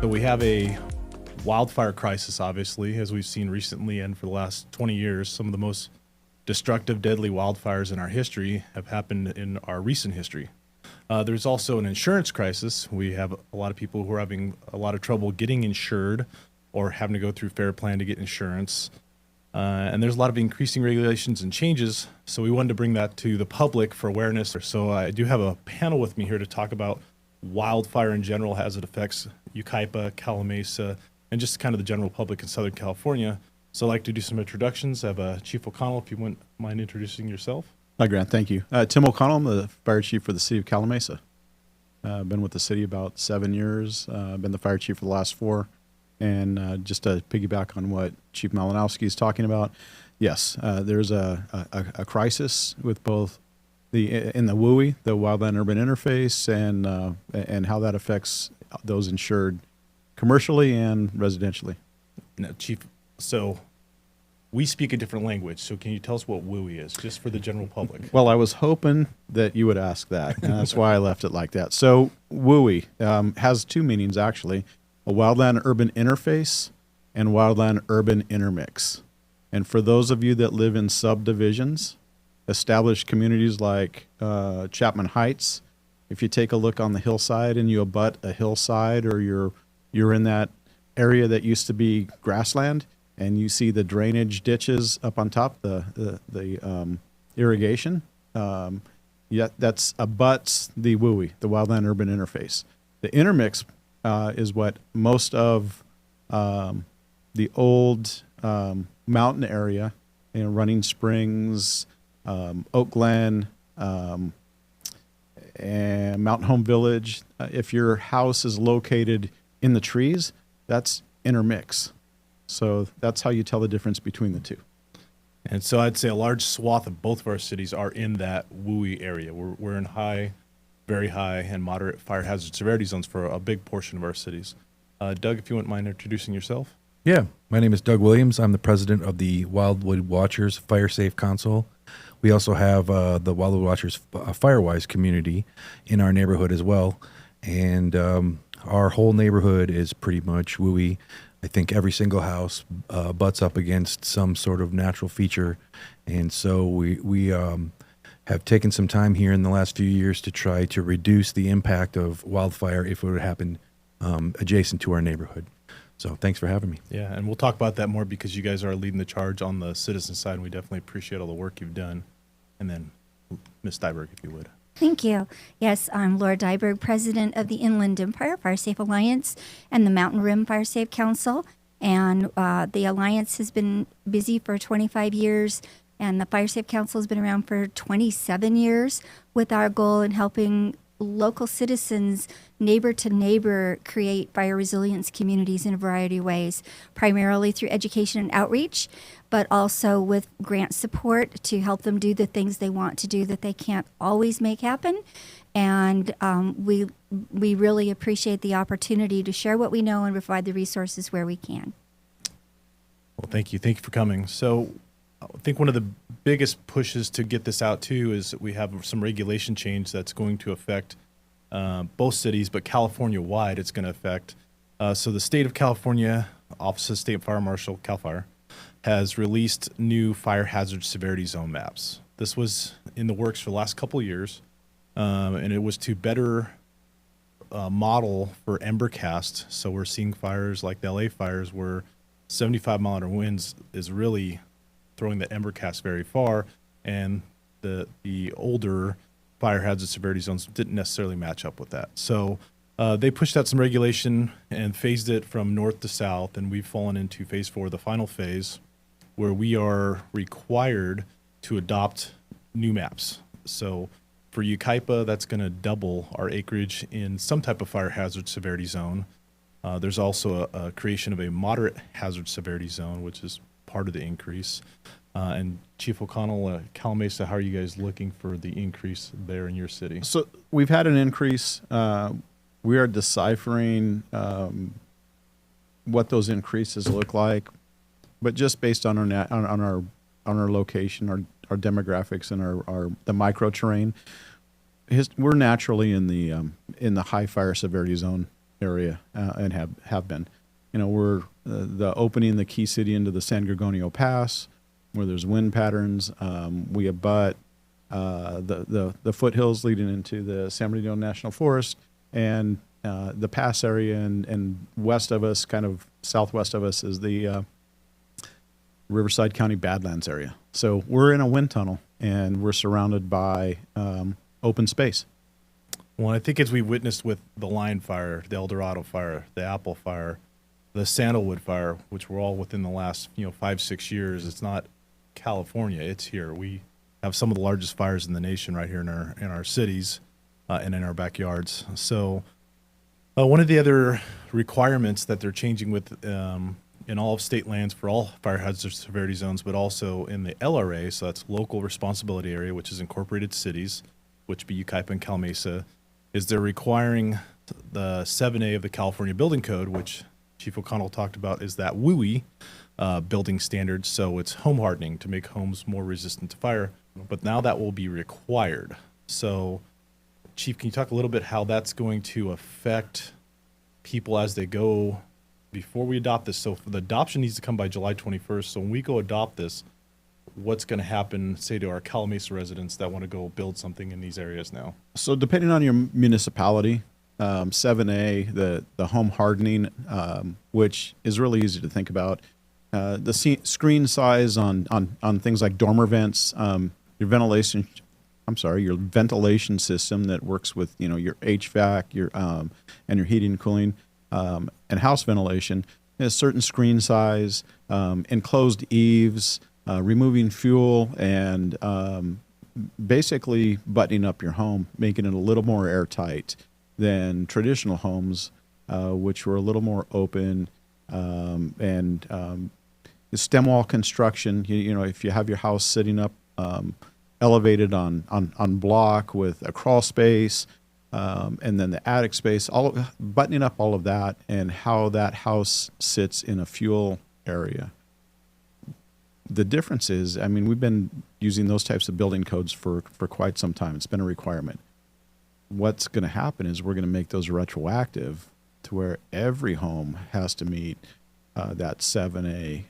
So we have a wildfire crisis, obviously, as we've seen recently and for the last 20 years. Some of the most destructive, deadly wildfires in our history have happened in our recent history. There's also an insurance crisis. We have a lot of people who are having a lot of trouble getting insured or having to go through Fair Plan to get insurance. And there's a lot of increasing regulations and changes. So we wanted to bring that to the public for awareness. So I do have a panel with me here to talk about wildfire in general as it affects Yucaipa, Calimesa, and just kind of the general public in Southern California. So I'd like to do some introductions. I have Chief O'Connell, if you wouldn't mind introducing yourself. Hi, Grant. Thank you. Tim O'Connell. I'm the fire chief for the city of Calimesa. I've been with the city about 7 years. I've been the fire chief for the last 4. And just to piggyback on what Chief Malinowski is talking about, yes, there's a crisis with both in the WUI, the Wildland Urban Interface, and how that affects those insured commercially and residentially. Now, Chief, so we speak a different language. So can you tell us what WUI is, just for the general public? Well, I was hoping that you would ask that, and that's why I left it like that. So WUI has 2 meanings, actually: a Wildland Urban Interface and Wildland Urban Intermix. And for those of you that live in subdivisions, established communities like Chapman Heights, if you take a look on the hillside and you abut a hillside, or you're in that area that used to be grassland, and you see the drainage ditches up on top, the irrigation, that's abuts the WUI, the Wildland Urban Interface. The intermix is what most of the old mountain area, Running Springs, Oak Glen, and Mountain Home Village. If your house is located in the trees, that's intermix. So that's how you tell the difference between the two. And so I'd say a large swath of both of our cities are in that WUI area. We're in high, very high, and moderate fire hazard severity zones for a big portion of our cities. Doug, if you wouldn't mind introducing yourself. Yeah, my name is Doug Williams. I'm the president of the Wildwood Watchers Fire Safe Council. We also have the Wildwood Watchers Firewise community in our neighborhood as well. And our whole neighborhood is pretty much WUI. I think every single house butts up against some sort of natural feature. And so we have taken some time here in the last few years to try to reduce the impact of wildfire if it would happen adjacent to our neighborhood. So thanks for having me. Yeah, and we'll talk about that more because you guys are leading the charge on the citizen side, and we definitely appreciate all the work you've done. And then Ms. Dyberg, if you would. Thank you. Yes, I'm Laura Dyberg, president of the Inland Empire Fire Safe Alliance and the Mountain Rim Fire Safe Council. And the Alliance has been busy for 25 years, and the Fire Safe Council has been around for 27 years, with our goal in helping local citizens, neighbor to neighbor, create fire resilience communities in a variety of ways, primarily through education and outreach, but also with grant support to help them do the things they want to do that they can't always make happen. And we really appreciate the opportunity to share what we know and provide the resources where we can. Well, thank you. Thank you for coming. So I think one of the biggest pushes to get this out too is that we have some regulation change that's going to affect both cities, but California-wide it's going to affect. So the state of California, Office of State Fire Marshal, CAL FIRE, has released new fire hazard severity zone maps. This was in the works for the last couple of years, and it was to better model for ember cast. So we're seeing fires like the LA fires where 75-mile-an-hour winds is really throwing the ember cast very far, and the older fire hazard severity zones didn't necessarily match up with that. So they pushed out some regulation and phased it from north to south, and we've fallen into phase 4, the final phase, where we are required to adopt new maps. So for Yucaipa, that's going to double our acreage in some type of fire hazard severity zone. There's also a creation of a moderate hazard severity zone, which is part of the increase. And Chief O'Connell, Calimesa, how are you guys looking for the increase there in your city? So we've had an increase. We are deciphering what those increases look like, but just based on our location, our demographics, and the micro terrain, we're naturally in the high fire severity zone area and have been. You know, we're the opening the Key City into the San Gorgonio Pass, where there's wind patterns. We abut the foothills leading into the San Bernardino National Forest, and the pass area, and west of us, kind of southwest of us, is the Riverside County Badlands area. So we're in a wind tunnel, and we're surrounded by open space. Well, I think as we witnessed with the Line Fire, the El Dorado Fire, the Apple Fire, the Sandalwood Fire, which were all within the last 5-6 years, it's not California, it's here. We have some of the largest fires in the nation right here in our cities and in our backyards. So one of the other requirements that they're changing with in all of state lands for all fire hazard severity zones, but also in the LRA, so that's local responsibility area, which is incorporated cities, which be Yucaipa and Calimesa, is they're requiring the 7A of the California Building Code, which Chief O'Connell talked about, is that WUI building standards. So it's home hardening to make homes more resistant to fire. But now that will be required. So, Chief, can you talk a little bit how that's going to affect people as they go before we adopt this? So the adoption needs to come by July 21st. So when we go adopt this, what's going to happen, say, to our Calimesa residents that want to go build something in these areas now? So depending on your municipality, 7A, the home hardening, which is really easy to think about, the screen size on things like dormer vents, your ventilation system that works with your HVAC, your and your heating and cooling, and house ventilation, a certain screen size, enclosed eaves, removing fuel, and basically buttoning up your home, making it a little more airtight than traditional homes, which were a little more open, and the stem wall construction. If you have your house sitting up elevated on block with a crawl space, and then the attic space, buttoning up all of that, and how that house sits in a fuel area. The difference is, we've been using those types of building codes for quite some time. It's been a requirement. What's going to happen is we're going to make those retroactive to where every home has to meet that 7A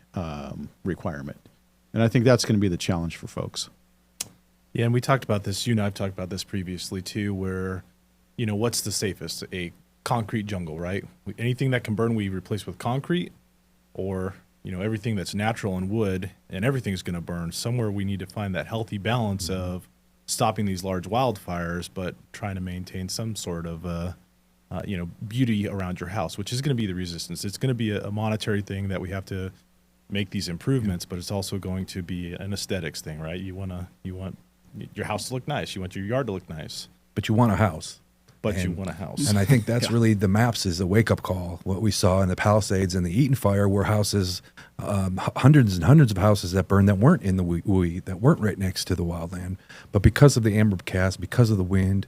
requirement. And I think that's going to be the challenge for folks. Yeah, and we talked about this, you and I have talked about this previously too, where, what's the safest? A concrete jungle, right? Anything that can burn, we replace with concrete, or, everything that's natural and wood, and everything's going to burn. Somewhere we need to find that healthy balance of stopping these large wildfires, but trying to maintain some sort of, beauty around your house, which is going to be the resistance. It's going to be a monetary thing that we have to make these improvements, but it's also going to be an aesthetics thing, right? You want your house to look nice. You want your yard to look nice. But you want a house. You want a house. And I think that's really the maps is a wake-up call. What we saw in the Palisades and the Eaton Fire were houses, hundreds and hundreds of houses that burned that weren't in the WUI, that weren't right next to the wildland. But because of the amber cast, because of the wind,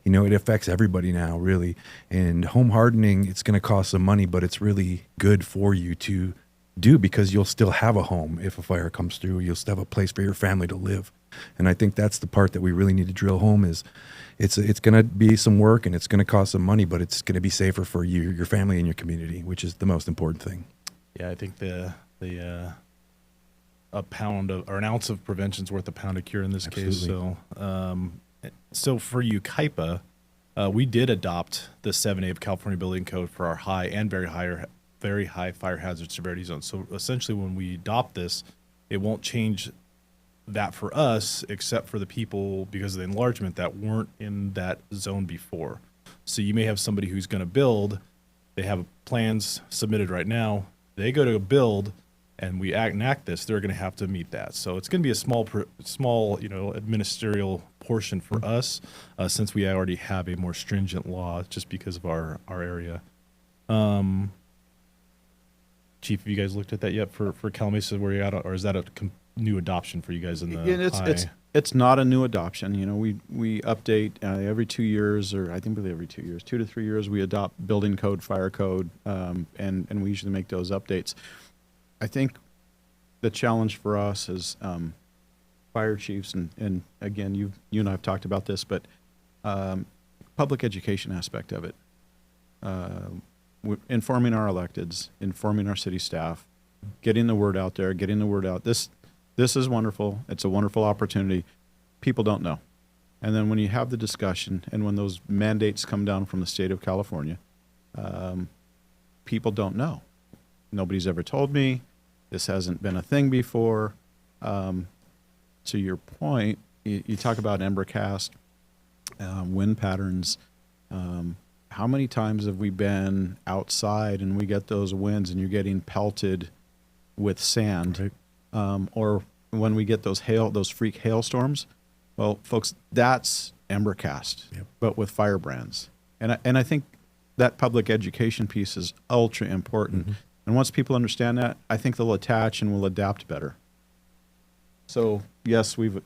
it affects everybody now, really. And home hardening, it's going to cost some money, but it's really good for you to do, because you'll still have a home if a fire comes through. You'll still have a place for your family to live. And I think that's the part that we really need to drill home is it's going to be some work and it's going to cost some money, but it's going to be safer for you, your family, and your community, which is the most important thing. Yeah, I think a pound of, or an ounce of prevention is worth a pound of cure in this case. So for Yucaipa, we did adopt the 7A of California Building Code for our high and very high fire hazard severity zones. So essentially, when we adopt this, it won't change that for us, except for the people, because of the enlargement, that weren't in that zone before. So you may have somebody who's going to build, they have plans submitted right now, they go to build, and we enact this, they're going to have to meet that. So it's going to be a small, administerial portion for us, since we already have a more stringent law just because of our area. Chief, have you guys looked at that yet for Calimesa, where you're at, or is that a new adoption for you guys in the It's not a new adoption. We update every 2 years, or I think really every 2 years, 2 to 3 years, we adopt building code, fire code, and we usually make those updates. I think the challenge for us as fire chiefs, and again, you and I have talked about this, but public education aspect of it. informing our electeds, informing our city staff, getting the word out there, getting the word out. This is wonderful. It's a wonderful opportunity. People don't know. And then when you have the discussion and when those mandates come down from the state of California, people don't know. Nobody's ever told me. This hasn't been a thing before. To your point, you talk about ember cast, wind patterns. How many times have we been outside and we get those winds and you're getting pelted with sand? Right. Or when we get those freak hailstorms? Well, folks, that's ember cast, Yep. but with firebrands. And I think that public education piece is ultra important. Mm-hmm. And once people understand that, I think they'll attach and will adapt better. So yes, to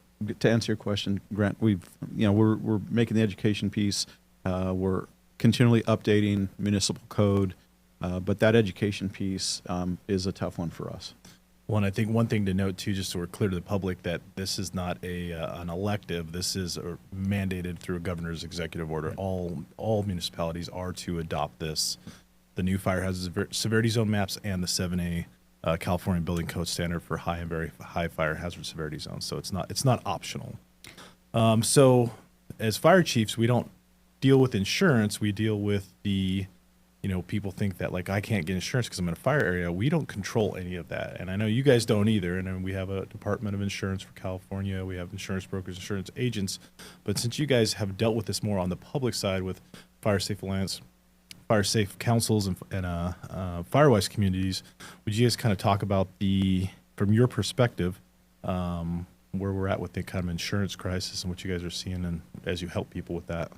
answer your question, Grant, we're making the education piece. We're continually updating municipal code, but that education piece is a tough one for us. Well, and I think one thing to note too, just so we're clear to the public, that this is not an elective. This is mandated through a governor's executive order. All municipalities are to adopt this, the new fire hazard severity zone maps and the 7A California Building Code standard for high and very high fire hazard severity zones. So it's not optional. So as fire chiefs, we don't deal with insurance. We deal with the people think that like I can't get insurance because I'm in a fire area. We don't control any of that. And I know you guys don't either. And then we have a Department of Insurance for California. We have insurance brokers, insurance agents. But since you guys have dealt with this more on the public side with Fire Safe Alliance, Fire Safe Councils, and Firewise Communities, would you guys kind of talk about from your perspective, where we're at with the kind of insurance crisis and what you guys are seeing and as you help people with that?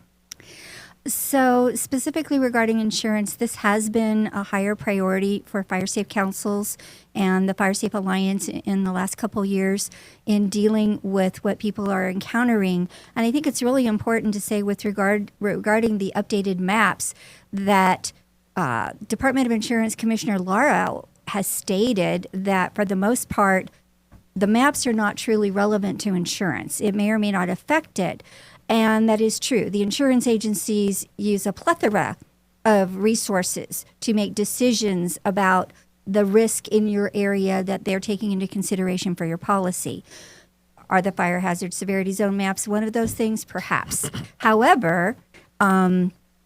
So specifically regarding insurance, this has been a higher priority for Fire Safe Councils and the Fire Safe Alliance in the last couple years in dealing with what people are encountering. And I think it's really important to say regarding the updated maps that Department of Insurance Commissioner Laurel has stated that for the most part, the maps are not truly relevant to insurance. It may or may not affect it. And that is true. The insurance agencies use a plethora of resources to make decisions about the risk in your area that they're taking into consideration for your policy. Are the fire hazard severity zone maps one of those things? Perhaps. However,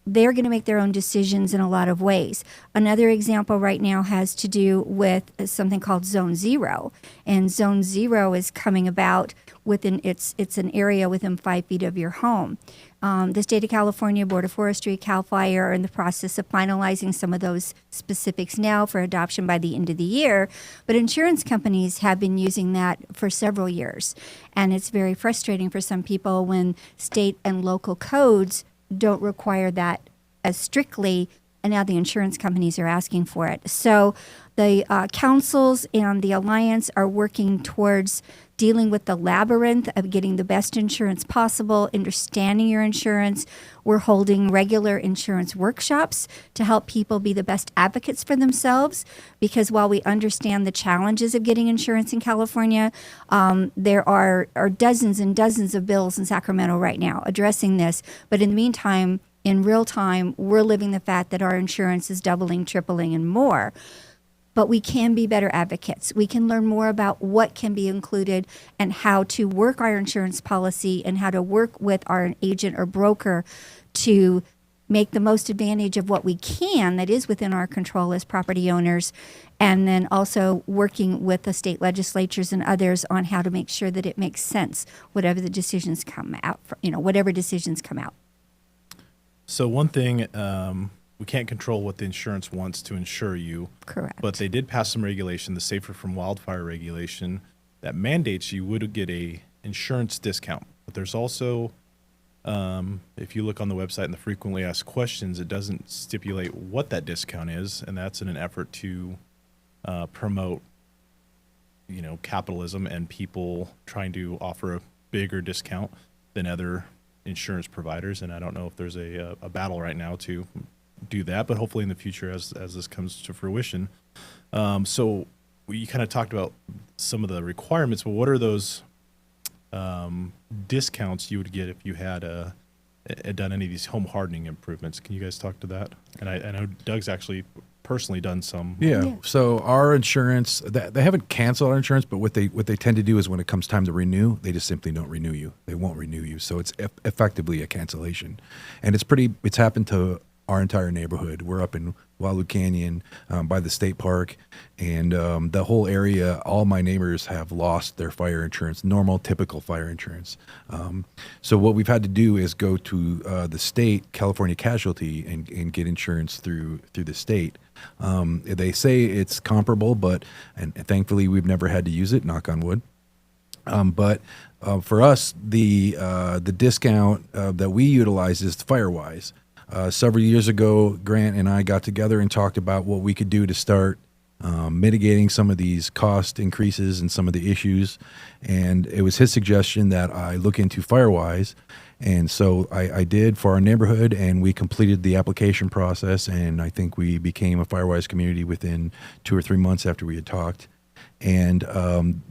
they're going to make their own decisions in a lot of ways. Another example right now has to do with something called Zone Zero. And Zone Zero is coming about within it's an area within 5 feet of your home. The state of California Board of Forestry, CAL FIRE are in the process of finalizing some of those specifics now for adoption by the end of the year. But insurance companies have been using that for several years. And it's very frustrating for some people when state and local codes don't require that as strictly, and now the insurance companies are asking for it. So the councils and the alliance are working towards dealing with the labyrinth of getting the best insurance possible, understanding your insurance. We're holding regular insurance workshops to help people be the best advocates for themselves, because while we understand the challenges of getting insurance in California, there are dozens and dozens of bills in Sacramento right now addressing this. But in the meantime, in real time, we're living the fact that our insurance is doubling, tripling, and more. But we can be better advocates. We can learn more about what can be included and how to work our insurance policy and how to work with our agent or broker to make the most advantage of what we can that is within our control as property owners, and then also working with the state legislatures and others on how to make sure that it makes sense, whatever the decisions come out, whatever decisions come out. So one thing, we can't control what the insurance wants to insure you. Correct. But they did pass some regulation, the Safer from Wildfire regulation, that mandates you would get a insurance discount. But there's also, if you look on the website in the frequently asked questions, it doesn't stipulate what that discount is, and that's in an effort to promote, capitalism and people trying to offer a bigger discount than other insurance providers. And I don't know if there's a battle right now to do that, but hopefully in the future as this comes to fruition. So you kind of talked about some of the requirements, but what are those discounts you would get if you had done any of these home hardening improvements. Can you guys talk to that? And I know Doug's actually personally done some. Yeah. So our insurance, they haven't canceled our insurance, but what they tend to do is when it comes time to renew, they just simply don't renew you. They won't renew you. So it's effectively a cancellation, and it's happened to our entire neighborhood. We're up in Wildwood Canyon by the state park, and the whole area, all my neighbors have lost their fire insurance, normal, typical fire insurance. So what we've had to do is go to the state, California Casualty, and get insurance through the state. They say it's comparable, and thankfully we've never had to use it, knock on wood. But for us, the discount that we utilize is Firewise. Several years ago, Grant and I got together and talked about what we could do to start mitigating some of these cost increases and some of the issues. And it was his suggestion that I look into Firewise. And so I did for our neighborhood, and we completed the application process. And I think we became a Firewise community within 2 or 3 months after we had talked. And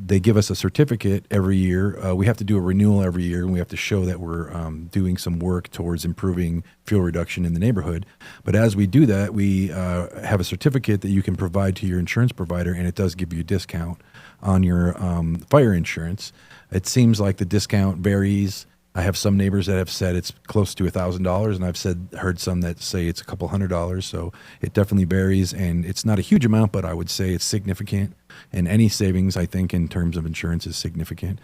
they give us a certificate every year. We have to do a renewal every year, and we have to show that we're doing some work towards improving fuel reduction in the neighborhood. But as we do that, we have a certificate that you can provide to your insurance provider, and it does give you a discount on your fire insurance. It seems like the discount varies. I have some neighbors that have said it's close to $1,000, and I've heard some that say it's a couple $100. So it definitely varies, and it's not a huge amount, but I would say it's significant. And any savings, I think, in terms of insurance is significant.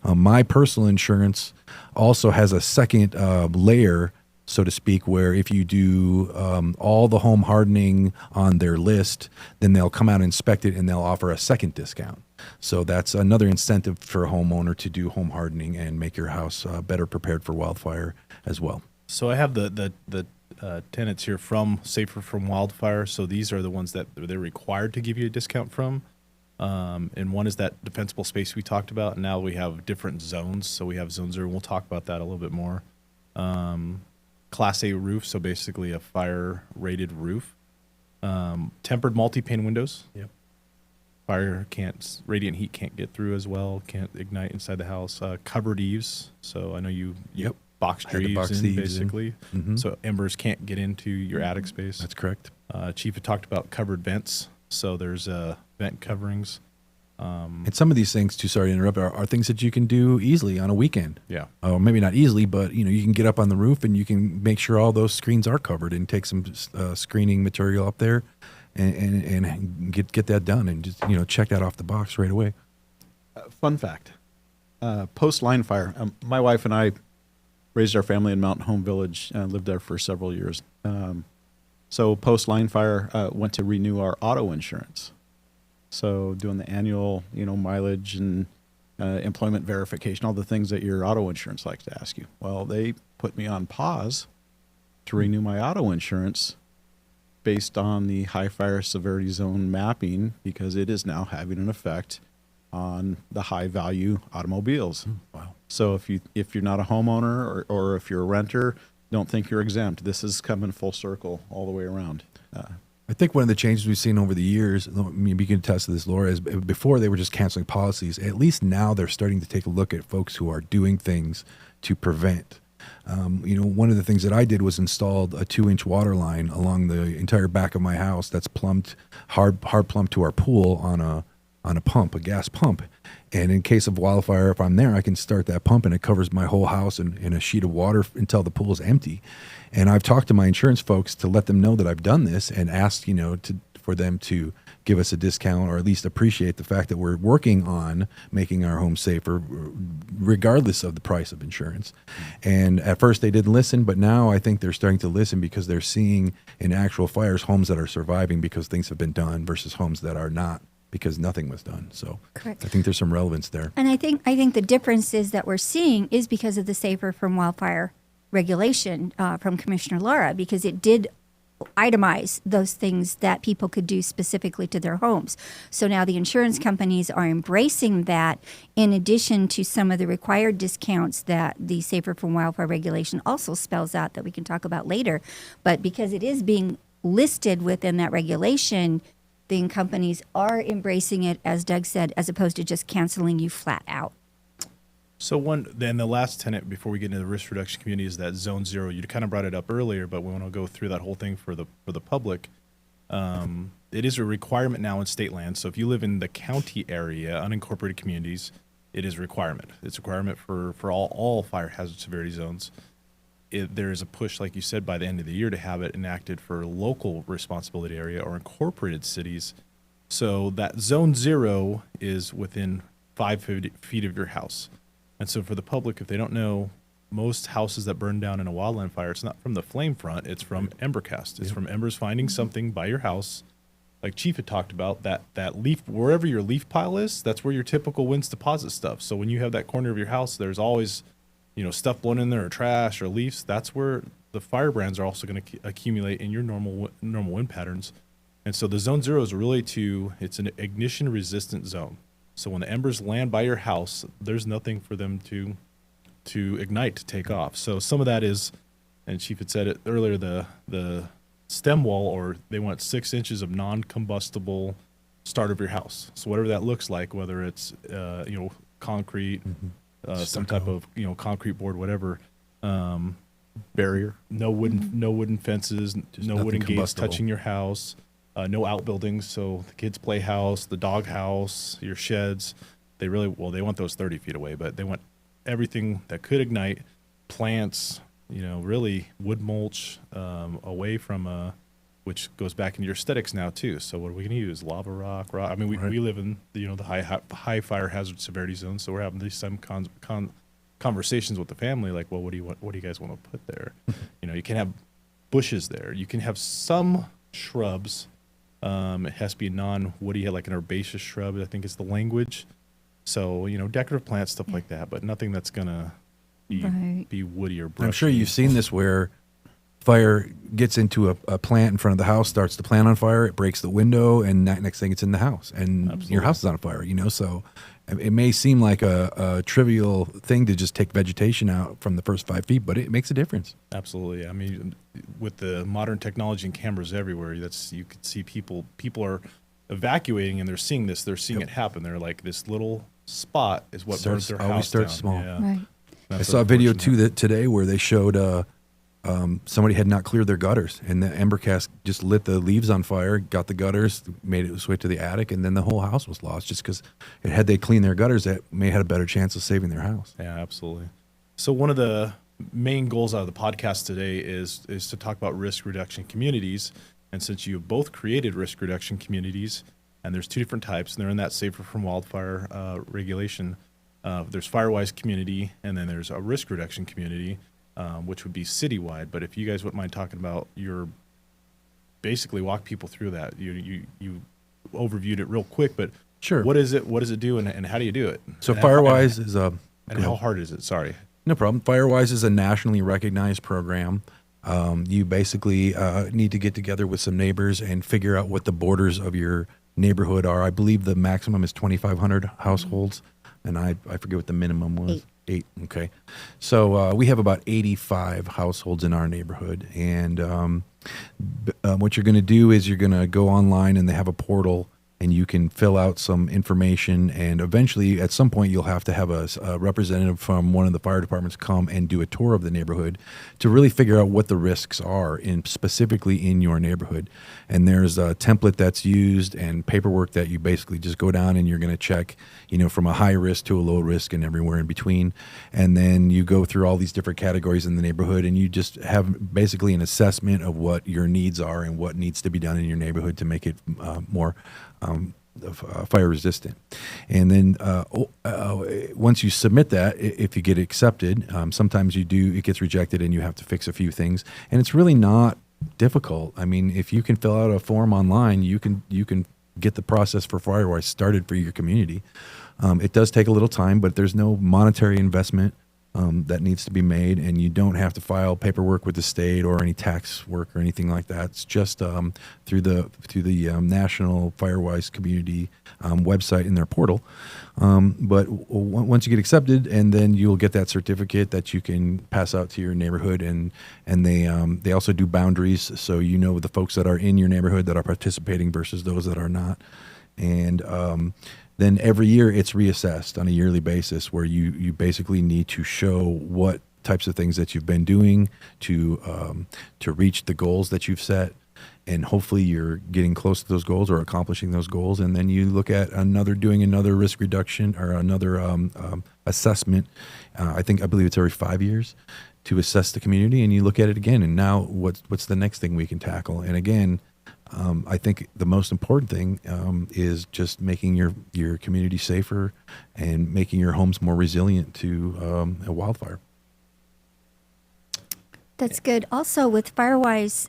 My personal insurance also has a second layer, so to speak, where if you do all the home hardening on their list, then they'll come out and inspect it, and they'll offer a second discount. So that's another incentive for a homeowner to do home hardening and make your house better prepared for wildfire as well. So I have the tenants here from Safer from Wildfire. So these are the ones that they're required to give you a discount from. And one is that defensible space we talked about. And now we have different zones. So we have zone 0, and we'll talk about that a little bit more. Class A roof, so basically a fire-rated roof. Tempered multi-pane windows. Yep. Radiant heat can't get through as well, can't ignite inside the house. Covered eaves, so I know you boxed your eaves in, basically. Mm-hmm. So embers can't get into your attic space. That's correct. Chief had talked about covered vents, so there's vent coverings. And some of these things, too, sorry to interrupt, are things that you can do easily on a weekend. Yeah. Or maybe not easily, but you can get up on the roof and you can make sure all those screens are covered and take some screening material up there and get that done and just check that off the box right away. Fun fact: post line fire, my wife and I raised our family in Mountain Home Village and lived there for several years. So post line fire, went to renew our auto insurance. So doing the annual, mileage and employment verification, all the things that your auto insurance likes to ask you. Well, they put me on pause to renew my auto insurance based on the high fire severity zone mapping, because it is now having an effect on the high value automobiles. Wow. So if you're not a homeowner or if you're a renter, don't think you're exempt. This is coming full circle all the way around. I think one of the changes we've seen over the years, maybe you can attest to this, Laura, is before they were just canceling policies. At least now they're starting to take a look at folks who are doing things to prevent. One of the things that I did was installed a 2-inch water line along the entire back of my house that's plumbed, hard plumbed to our pool on a pump, a gas pump. And in case of wildfire, if I'm there, I can start that pump and it covers my whole house in a sheet of water until the pool is empty. And I've talked to my insurance folks to let them know that I've done this and asked, for them to give us a discount or at least appreciate the fact that we're working on making our home safer regardless of the price of insurance. And at first they didn't listen, but now I think they're starting to listen because they're seeing in actual fires homes that are surviving because things have been done versus homes that are not because nothing was done. So Correct. I think there's some relevance there. And I think the difference is that we're seeing is because of the Safer from Wildfire regulation from Commissioner Laura, because it did itemize those things that people could do specifically to their homes. So now the insurance companies are embracing that in addition to some of the required discounts that the Safer from Wildfire regulation also spells out that we can talk about later. But because it is being listed within that regulation, the companies are embracing it, as Doug said, as opposed to just canceling you flat out. So then the last tenet before we get into the risk reduction community is that zone 0. You kind of brought it up earlier, but we want to go through that whole thing for the public. It is a requirement now in state land. So if you live in the county area, unincorporated communities, it is a requirement. It's a requirement for all fire hazard severity zones. There is a push, like you said, by the end of the year to have it enacted for local responsibility area or incorporated cities. So that zone 0 is within 5 feet of your house. And so for the public, if they don't know, most houses that burn down in a wildland fire, it's not from the flame front, it's from ember cast. It's from embers finding something by your house. Like Chief had talked about, that leaf, wherever your leaf pile is, that's where your typical winds deposit stuff. So when you have that corner of your house, there's always, stuff blown in there or trash or leaves. That's where the firebrands are also going to accumulate in your normal wind patterns. And so the zone 0 is really it's an ignition resistant zone. So when the embers land by your house, there's nothing for them to ignite, to take off. So some of that is, and Chief had said it earlier, the stem wall, or they want 6 inches of non-combustible start of your house. So whatever that looks like, whether it's concrete, some type of concrete board, whatever, Barrier. no wooden fences, no nothing wooden gates combustible. touching your house. No outbuildings, so the kids' playhouse, the dog house, your sheds. They want those 30 feet away, but they want everything that could ignite, plants, really wood mulch, away from, which goes back into your aesthetics now too. So what are we going to use? Lava rock. I mean, we live in the high fire hazard severity zone, so we're having these some conversations with the family, like, well, what do you guys want to put there? You can have bushes there. You can have some shrubs. It has to be non-woody, like an herbaceous shrub, I think is the language. So, decorative plants, stuff like that, but nothing that's going to be woody or brushy. I'm sure you've seen this where fire gets into a plant in front of the house, starts the plant on fire, it breaks the window, and next thing it's in the house, and Absolutely. your house is on fire, So it may seem like a trivial thing to just take vegetation out from the first 5 feet, but it makes a difference. Absolutely. I mean, with the modern technology and cameras everywhere, you could see people are evacuating and they're seeing this. They're seeing it happen. They're like, this little spot is what burns their Always house starts down. small. Yeah. Right. I That's saw a video unfortunate. today where they showed somebody had not cleared their gutters, and the ember cast just lit the leaves on fire, got the gutters, made its way to the attic, and then the whole house was lost just because had they cleaned their gutters, that may have had a better chance of saving their house. Yeah, absolutely. So one of the main goals out of the podcast today is to talk about risk reduction communities. And since you have both created risk reduction communities, and there's 2 different types, and they're in that safer from wildfire regulation. There's Firewise community, and then there's a risk reduction community, which would be citywide. But if you guys wouldn't mind talking about basically walk people through that. You overviewed it real quick, but Sure. what is it? What does it do, and how do you do it? So And Firewise is and how hard is it? Sorry. No problem. Firewise is a nationally recognized program. You basically need to get together with some neighbors and figure out what the borders of your neighborhood are. I believe the maximum is 2,500 households, and I forget what the minimum was. 8. Okay. So we have about 85 households in our neighborhood, and what you're going to do is you're going to go online, and they have a portal, and you can fill out some information, and eventually at some point you'll have to have a representative from one of the fire departments come and do a tour of the neighborhood to really figure out what the risks are specifically in your neighborhood. And there's a template that's used and paperwork that you basically just go down and you're going to check, from a high risk to a low risk and everywhere in between. And then you go through all these different categories in the neighborhood, and you just have basically an assessment of what your needs are and what needs to be done in your neighborhood to make it more fire resistant. And then once you submit that, if you get accepted, sometimes it gets rejected and you have to fix a few things. And it's really not difficult. I mean, if you can fill out a form online, you can get the process for Firewise started for your community. It does take a little time, but there's no monetary investment that needs to be made, and you don't have to file paperwork with the state or any tax work or anything like that. It's just through the National Firewise Community website in their portal. But once you get accepted, and then you'll get that certificate that you can pass out to your neighborhood, and they also do boundaries, so the folks that are in your neighborhood that are participating versus those that are not. And then every year it's reassessed on a yearly basis, where you basically need to show what types of things that you've been doing to reach the goals that you've set. And hopefully you're getting close to those goals or accomplishing those goals. And then you look at doing another risk reduction or another assessment. I believe it's every 5 years to assess the community, and you look at it again. And now what's the next thing we can tackle? And again, I think the most important thing is just making your community safer and making your homes more resilient to a wildfire. That's good. Also, with Firewise,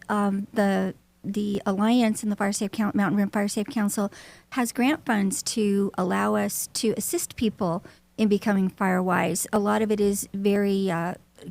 the Alliance and the Mountain Rim Fire Safe Council has grant funds to allow us to assist people in becoming Firewise. A lot of it is very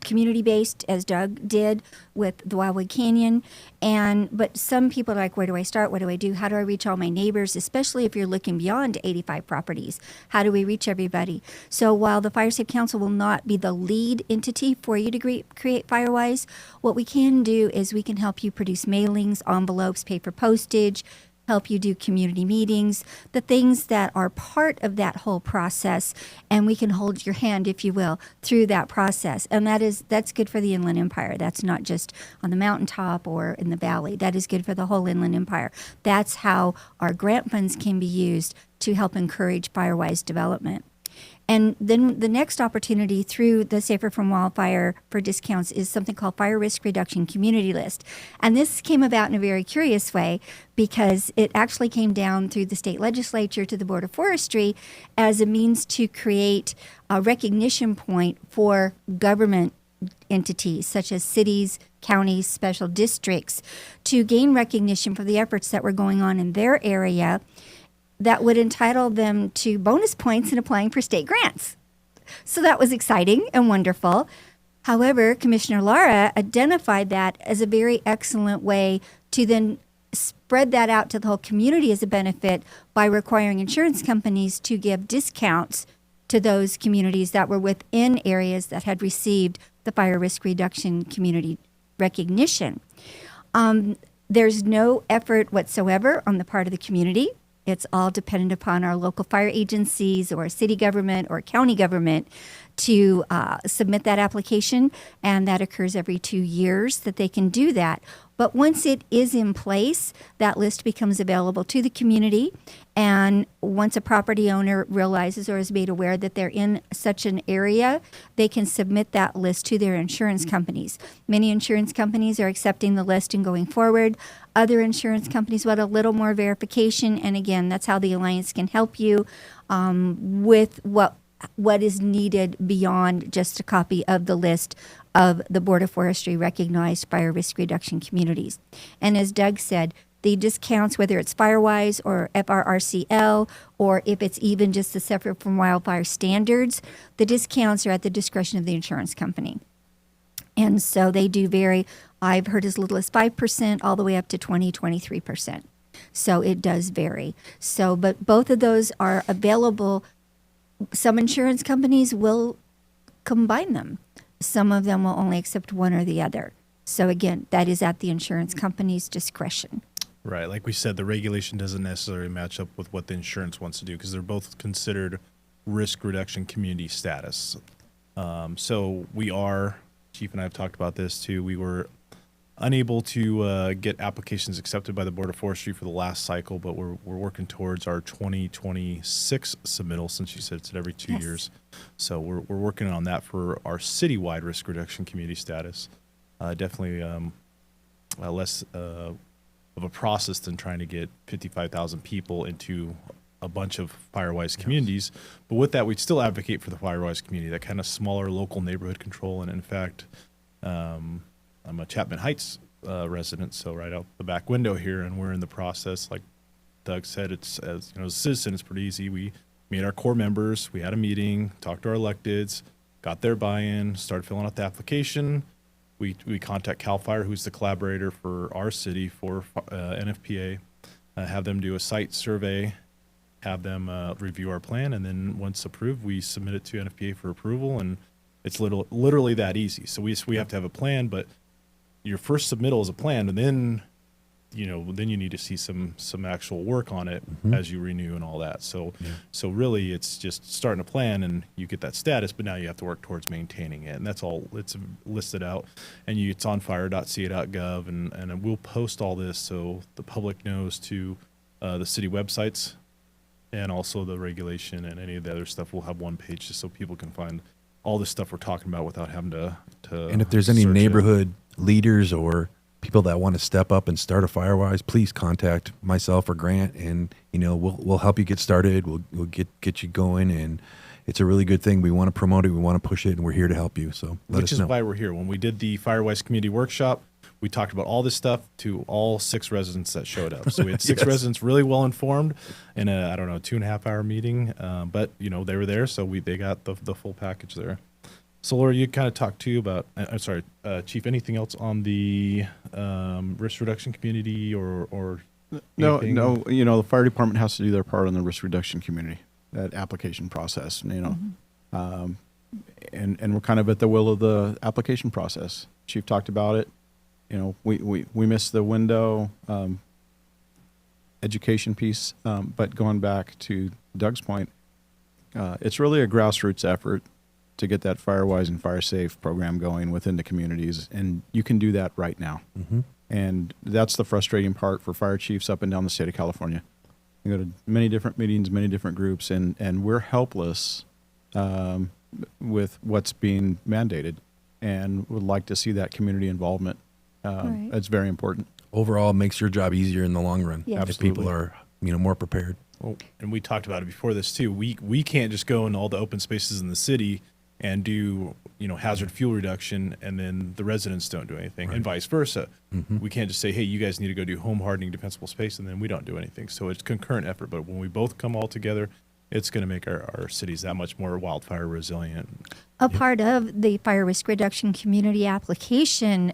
community-based, as Doug did with the Wildwood Canyon. But some people are like, where do I start? What do I do? How do I reach all my neighbors? Especially if you're looking beyond 85 properties. How do we reach everybody? So while the Fire Safe Council will not be the lead entity for you to create Firewise, what we can do is we can help you produce mailings, envelopes, pay for postage, help you do community meetings, the things that are part of that whole process, and we can hold your hand, if you will, through that process. And that's good for the Inland Empire. That's not just on the mountaintop or in the valley. That is good for the whole Inland Empire. That's how our grant funds can be used to help encourage Firewise development. And then the next opportunity through the Safer from Wildfire for discounts is something called Fire Risk Reduction Community List. And this came about in a very curious way because it actually came down through the state legislature to the Board of Forestry as a means to create a recognition point for government entities such as cities, counties, special districts to gain recognition for the efforts that were going on in their area that would entitle them to bonus points in applying for state grants. So that was exciting and wonderful. However, Commissioner Lara identified that as a very excellent way to then spread that out to the whole community as a benefit by requiring insurance companies to give discounts to those communities that were within areas that had received the Fire Risk Reduction Community recognition. There's no effort whatsoever on the part of the community. It's all dependent upon our local fire agencies or city government or county government to submit that application, and that occurs every 2 years that they can do that. But once it is in place, that list becomes available to the community, and once a property owner realizes or is made aware that they're in such an area, they can submit that list to their insurance companies. Many insurance companies are accepting the list and going forward. Other insurance companies want a little more verification, and again, that's how the Alliance can help you with what is needed beyond just a copy of the list of the Board of Forestry recognized fire risk reduction communities. And as Doug said, the discounts, whether it's Firewise or FRRCL, or if it's even just the Separate from Wildfire standards, the discounts are at the discretion of the insurance company. And so they do vary. I've heard as little as 5% all the way up to 23%. So it does vary. So, but both of those are available. Some insurance companies will combine them. Some of them will only accept one or the other. So again, that is at the insurance company's discretion. Right. Like we said, the regulation doesn't necessarily match up with what the insurance wants to do because they're both considered risk reduction community status. So we are, Chief and I have talked about this too, we were unable to get applications accepted by the Board of Forestry for the last cycle, but we're working towards our 2026 submittal, since you said it's at every 2 years. So we're working on that for our citywide risk reduction community status. Definitely less of a process than trying to get 55,000 people into a bunch of Firewise communities. But with that, we'd still advocate for the Firewise community, that kind of smaller local neighborhood control. And in fact, I'm a Chapman Heights resident, so right out the back window here, and we're in the process. Like Doug said, it's, as a citizen, it's pretty easy. We made our core members, we had a meeting, talked to our electeds, got their buy-in, started filling out the application. We contact CAL FIRE, who's the collaborator for our city for NFPA, have them do a site survey, have them review our plan, and then once approved, we submit it to NFPA for approval, and it's literally that easy. So we have to have a plan, but your first submittal is a plan, and then then you need to see some actual work on it as you renew and all that. So really it's just starting a plan and you get that status, but now you have to work towards maintaining it. And that's all it's listed out. And it's on fire.ca.gov and we'll post all this so the public knows to the city websites and also the regulation and any of the other stuff. We'll have one page just so people can find all this stuff we're talking about without having to And if there's any search it. neighborhood leaders or people that want to step up and start a Firewise, please contact myself or Grant, and we'll help you get started. We'll get you going, and it's a really good thing. We want to promote it, we want to push it, and we're here to help you. So let Which us is know. why we're here. When we did the Firewise Community Workshop, we talked about all this stuff to all 6 residents that showed up. So we had 6 Yes. residents really well informed in a 2.5 hour meeting. But they were there, so they got the full package there. So Laura, you kind of talked to you about. I'm sorry, Chief. Anything else on the risk reduction community or No, anything? the fire department has to do their part on the risk reduction community, that application process, and we're kind of at the will of the application process. Chief talked about it. We missed the window education piece, but going back to Doug's point, it's really a grassroots effort to get that Firewise and Fire Safe program going within the communities, and you can do that right now. And that's the frustrating part for fire chiefs up and down the state of California. You go to many different meetings, many different groups, and we're helpless with what's being mandated, and would like to see that community involvement. Right. It's very important. Overall, it makes your job easier in the long run. Yes. If people are more prepared. Well, and we talked about it before this too. We can't just go in all the open spaces in the city and do hazard fuel reduction, and then the residents don't do anything, and vice versa. We can't just say, hey, you guys need to go do home hardening defensible space, and then we don't do anything. So it's concurrent effort, but when we both come all together, it's going to make our cities that much more wildfire resilient. A part of the fire risk reduction community application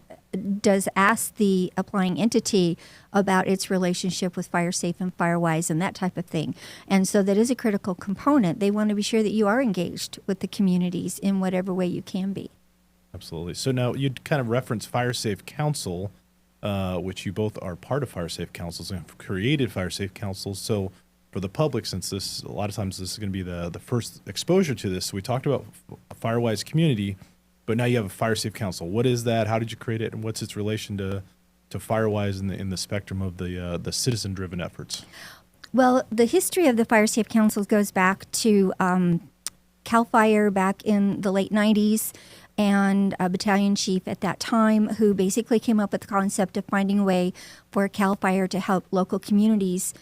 does ask the applying entity about its relationship with Fire Safe and Firewise and that type of thing. And so that is a critical component. They want to be sure that you are engaged with the communities in whatever way you can be. Absolutely. So now you'd kind of reference Fire Safe Council, which you both are part of Fire Safe Councils and have created Fire Safe Councils. So for the public, since this, a lot of times this is going to be the first exposure to this. So we talked about Firewise Community, but now you have a Fire Safe Council. What is that? How did you create it? And what's its relation to Firewise in the spectrum of the citizen-driven efforts? Well, the history of the Fire Safe Councils goes back to CAL FIRE back in the late 90s, and a battalion chief at that time who basically came up with the concept of finding a way for CAL FIRE to help local communities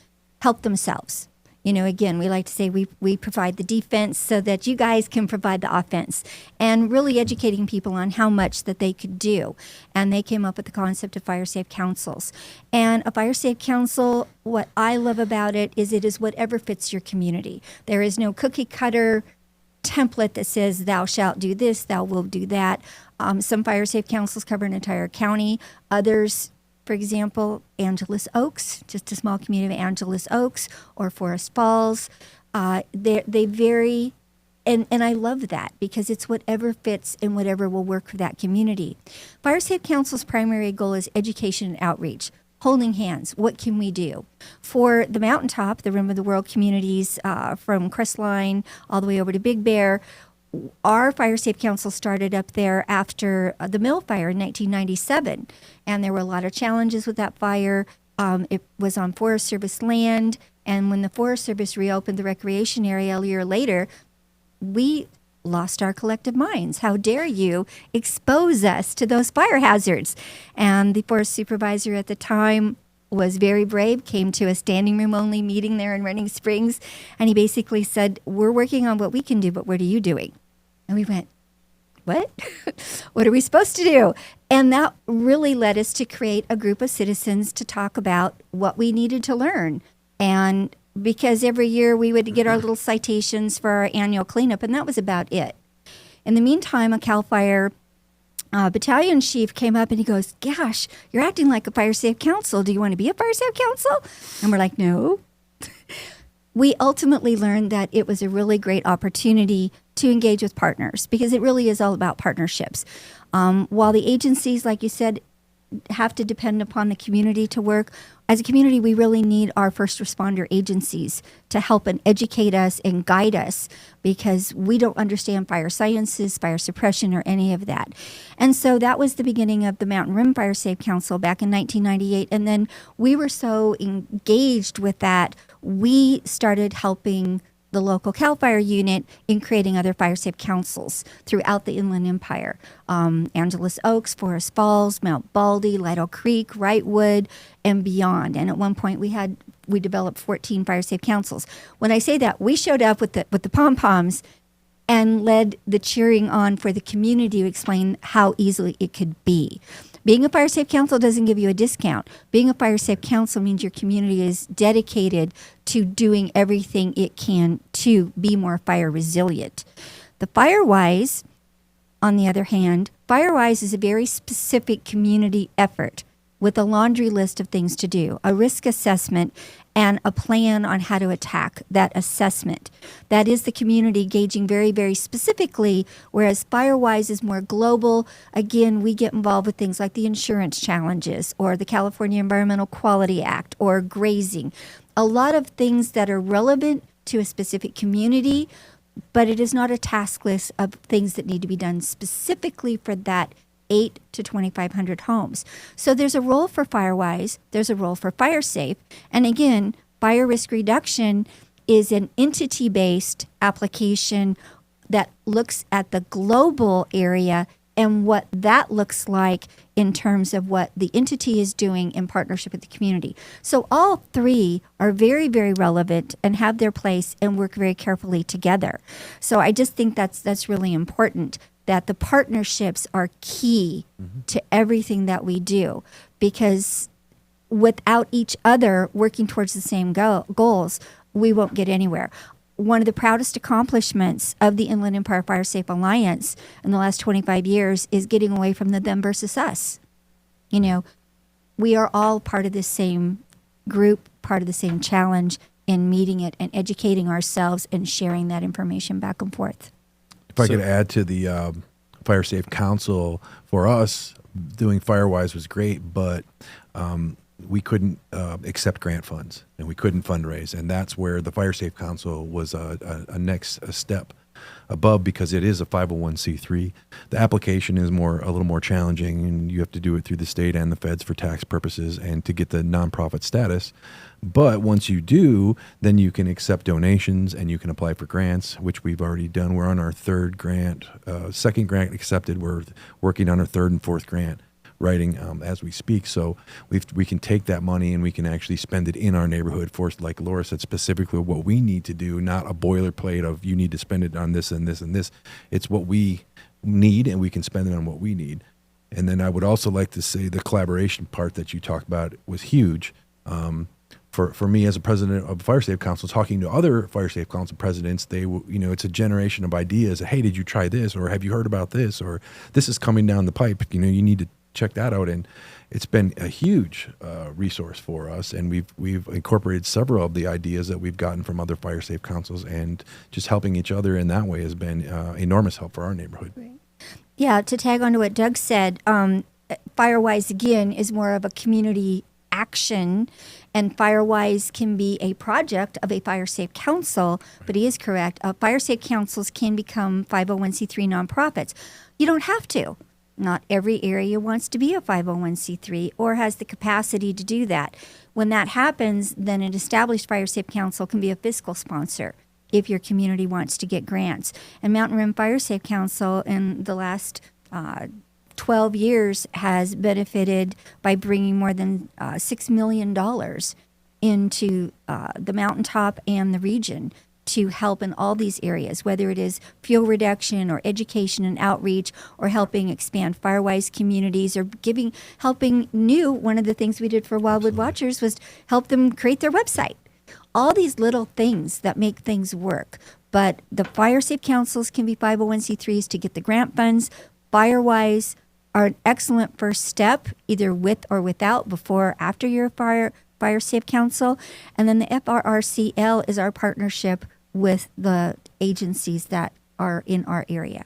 help themselves. Again, we like to say we provide the defense so that you guys can provide the offense, and really educating people on how much that they could do. And they came up with the concept of Fire Safe Councils. And a Fire Safe Council, what I love about it is whatever fits your community. There is no cookie cutter template that says thou shalt do this, thou will do that. Some Fire Safe Councils cover an entire county. Others, for example, Angeles Oaks, just a small community of Angeles Oaks, or Forest Falls. They vary, and I love that because it's whatever fits and whatever will work for that community. Fire Safe Council's primary goal is education and outreach, holding hands. What can we do? For the mountaintop, the Rim of the World communities, from Crestline all the way over to Big Bear, our Fire Safe Council started up there after the mill fire in 1997, and there were a lot of challenges with that fire. It was on Forest Service land, and when the Forest Service reopened the recreation area a year later, we lost our collective minds. How dare you expose us to those fire hazards? And the forest supervisor at the time was very brave, came to a standing room only meeting there in Running Springs, and he basically said, we're working on what we can do, but what are you doing? And we went, what? What are we supposed to do? And that really led us to create a group of citizens to talk about what we needed to learn. And because every year we would get our little citations for our annual cleanup, and that was about it. In the meantime, a CAL FIRE battalion chief came up and he goes, gosh, you're acting like a Fire Safe Council. Do you want to be a Fire Safe Council? And we're like, no. We ultimately learned that it was a really great opportunity to engage with partners, because it really is all about partnerships. While the agencies, like you said, have to depend upon the community to work. As a community, we really need our first responder agencies to help and educate us and guide us, because we don't understand fire sciences, fire suppression, or any of that. And so that was the beginning of the Mountain Rim Fire Safe Council back in 1998. And then we were so engaged with that, we started helping the local CAL FIRE unit in creating other fire safe councils throughout the Inland Empire. Angeles Oaks, Forest Falls, Mount Baldy, Lytle Creek, Wrightwood, and beyond. And at one point we developed 14 fire safe councils. When I say that, we showed up with the pom-poms and led the cheering on for the community to explain how easily it could be. Being a fire safe council doesn't give you a discount. Being a fire safe council means your community is dedicated to doing everything it can to be more fire resilient. The Firewise, on the other hand, Firewise is a very specific community effort with a laundry list of things to do, a risk assessment, and a plan on how to attack that assessment. That is the community gauging very, very specifically, whereas Firewise is more global. Again, we get involved with things like the insurance challenges or the California Environmental Quality Act or grazing. A lot of things that are relevant to a specific community, but it is not a task list of things that need to be done specifically for that 8 to 2,500 homes. So there's a role for Firewise, there's a role for FireSafe, and again, fire risk reduction is an entity-based application that looks at the global area and what that looks like in terms of what the entity is doing in partnership with the community. So all three are very, very relevant and have their place and work very carefully together. So I just think that's really important, that the partnerships are key to everything that we do, because without each other working towards the same goals, we won't get anywhere. One of the proudest accomplishments of the Inland Empire Fire Safe Alliance in the last 25 years is getting away from the them versus us. You know, we are all part of the same group, part of the same challenge in meeting it and educating ourselves and sharing that information back and forth. If I could add to the Fire Safe Council, for us, doing Firewise was great, but we couldn't accept grant funds and we couldn't fundraise. And that's where the Fire Safe Council was a next step above, because it is a 501c3. The application is a little more challenging, and you have to do it through the state and the feds for tax purposes and to get the nonprofit status. But once you do, then you can accept donations and you can apply for grants, which we've already done. We're on our third grant, second grant accepted. We're working on our third and fourth grant writing as we speak. So we can take that money and we can actually spend it in our neighborhood for, like Laura said, specifically what we need to do, not a boilerplate of you need to spend it on this and this and this. It's what we need, and we can spend it on what we need. And then I would also like to say the collaboration part that you talked about was huge. For me as a president of Fire Safe Council, talking to other Fire Safe Council presidents, it's a generation of ideas. Hey, did you try this? Or have you heard about this? Or this is coming down the pipe. You need to check that out. And it's been a huge resource for us. And we've incorporated several of the ideas that we've gotten from other Fire Safe Councils, and just helping each other in that way has been enormous help for our neighborhood. Right. Yeah, to tag on to what Doug said, Firewise, again, is more of a community action, and Firewise can be a project of a Fire Safe Council, but he is correct. Fire Safe Councils can become 501c3 nonprofits. You don't have to. Not every area wants to be a 501c3 or has the capacity to do that. When that happens, then an established Fire Safe Council can be a fiscal sponsor if your community wants to get grants. And Mountain Rim Fire Safe Council in the last 12 years has benefited by bringing more than $6 million into the mountaintop and the region to help in all these areas, whether it is fuel reduction or education and outreach, or helping expand Firewise communities, or helping new. One of the things we did for Wildwood Watchers was help them create their website. All these little things that make things work. But the Fire Safe Councils can be 501c3s to get the grant funds. Firewise are an excellent first step, either with or without, before or after your Fire Safe Council. And then the FRRCL is our partnership with the agencies that are in our area.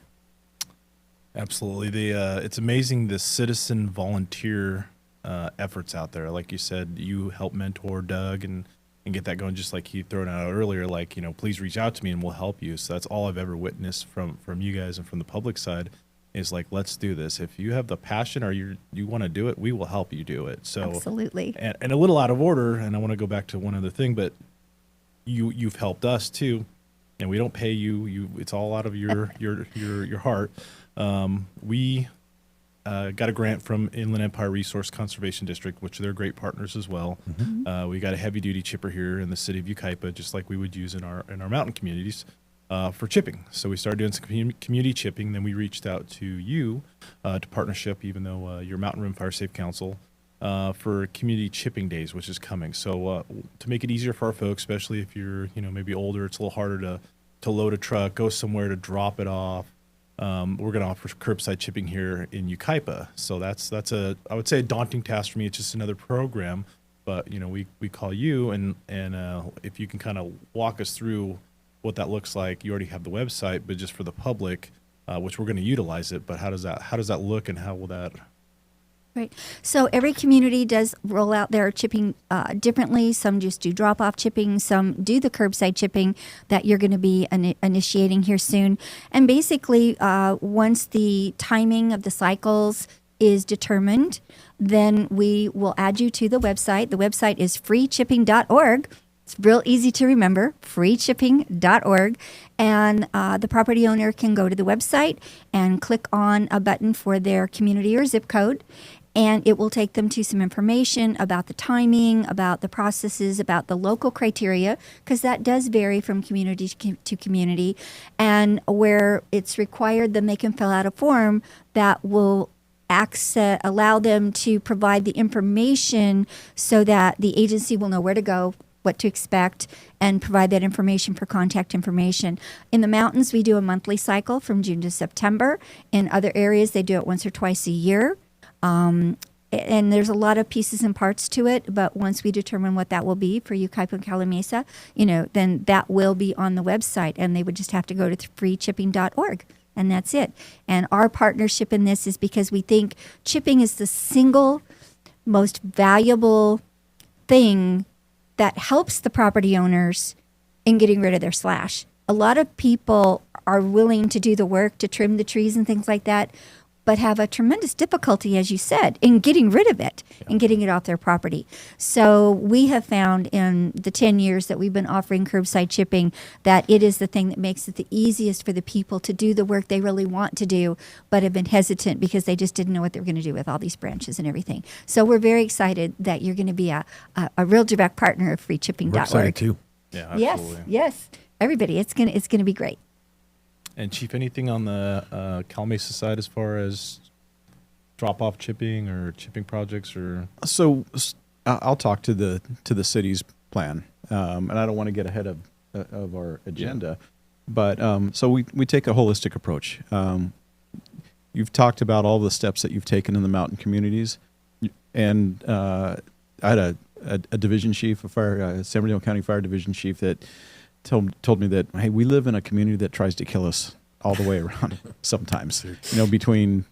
Absolutely. It's amazing the citizen volunteer efforts out there. Like you said, you help mentor Doug and get that going, just like he thrown out earlier, like, please reach out to me and we'll help you. So that's all I've ever witnessed from you guys and from the public side is like, let's do this. If you have the passion or you want to do it, we will help you do it. So Absolutely. And a little out of order, and I want to go back to one other thing, but you've helped us too, and we don't pay you. It's all out of your heart. We got a grant from Inland Empire Resource Conservation District, which they're great partners as well. We got a heavy duty chipper here in the city of Yucaipa, just like we would use in our mountain communities for chipping. So we started doing some community chipping. Then we reached out to you to partnership, even though your Mountain Rim Fire Safe Council, for community chipping days, which is coming. So to make it easier for our folks, especially if you're maybe older, it's a little harder to load a truck, go somewhere to drop it off. We're going to offer curbside chipping here in Yucaipa. So that's I would say a daunting task for me. It's just another program, but we call you and if you can kind of walk us through what that looks like. You already have the website, but just for the public, which we're going to utilize it. But how does that look, and how will that? Right. So every community does roll out their chipping differently. Some just do drop-off chipping. Some do the curbside chipping that you're going to be initiating here soon. And basically, once the timing of the cycles is determined, then we will add you to the website. The website is freechipping.org. It's real easy to remember, freechipping.org. And the property owner can go to the website and click on a button for their community or zip code. And it will take them to some information about the timing, about the processes, about the local criteria, because that does vary from community to community. And where it's required, then they can fill out a form that will allow them to provide the information so that the agency will know where to go, what to expect, and provide that information for contact information. In the mountains, we do a monthly cycle from June to September. In other areas, they do it once or twice a year. And there's a lot of pieces and parts to it, but once we determine what that will be for Yucaipa and Calimesa, then that will be on the website, and they would just have to go to freechipping.org, and that's it. And our partnership in this is because we think chipping is the single most valuable thing that helps the property owners in getting rid of their slash. A lot of people are willing to do the work to trim the trees and things like that, but have a tremendous difficulty, as you said, in getting rid of it and getting it off their property. So we have found in the 10 years that we've been offering curbside chipping that it is the thing that makes it the easiest for the people to do the work they really want to do, but have been hesitant because they just didn't know what they were going to do with all these branches and everything. So we're very excited that you're going to be a real direct partner of freechipping.org. We're excited too. Yeah, absolutely. Yes. Everybody, it's gonna be great. And Chief, anything on the Calimesa side as far as drop-off chipping or chipping projects, or? So I'll talk to the city's plan, and I don't want to get ahead of our agenda, but so we take a holistic approach. You've talked about all the steps that you've taken in the mountain communities, and I had a division chief, San Bernardino County Fire Division chief, that told me that, hey, we live in a community that tries to kill us all the way around sometimes, between,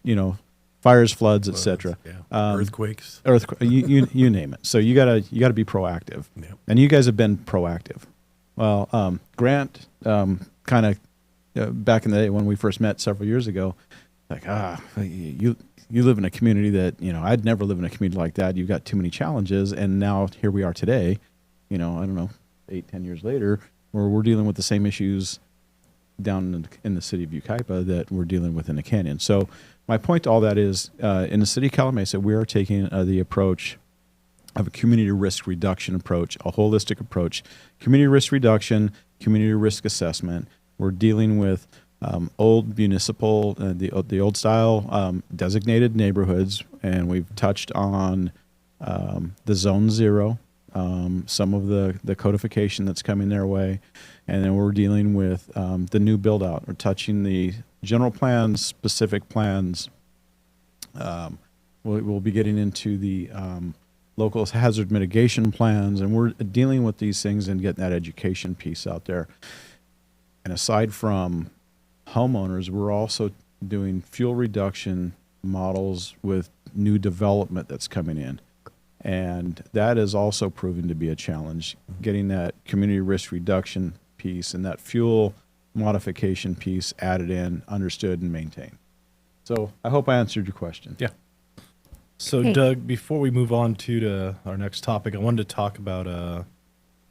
fires, floods, etc. Earthquakes. You name it. So you gotta be proactive. Yep. And you guys have been proactive. Well, Grant, kind of back in the day when we first met several years ago, like, you live in a community that, I'd never live in a community like that. You've got too many challenges. And now here we are today, I don't know, 8-10 years later, where we're dealing with the same issues down in the city of Yucaipa that we're dealing with in the canyon. So my point to all that is, in the city of Calimesa, we are taking the approach of a community risk reduction approach, a holistic approach. Community risk reduction, community risk assessment. We're dealing with old municipal, the old style designated neighborhoods, and we've touched on the Zone 0, some of the codification that's coming their way, and then we're dealing with the new build out. We're touching the general plans, specific plans. We'll be getting into the local hazard mitigation plans, and we're dealing with these things and getting that education piece out there. And aside from homeowners, we're also doing fuel reduction models with new development that's coming in. And that is also proven to be a challenge, getting that community risk reduction piece and that fuel modification piece added in, understood, and maintained. So I hope I answered your question. Yeah. So, Okay. Doug, before we move on to our next topic, I wanted to talk about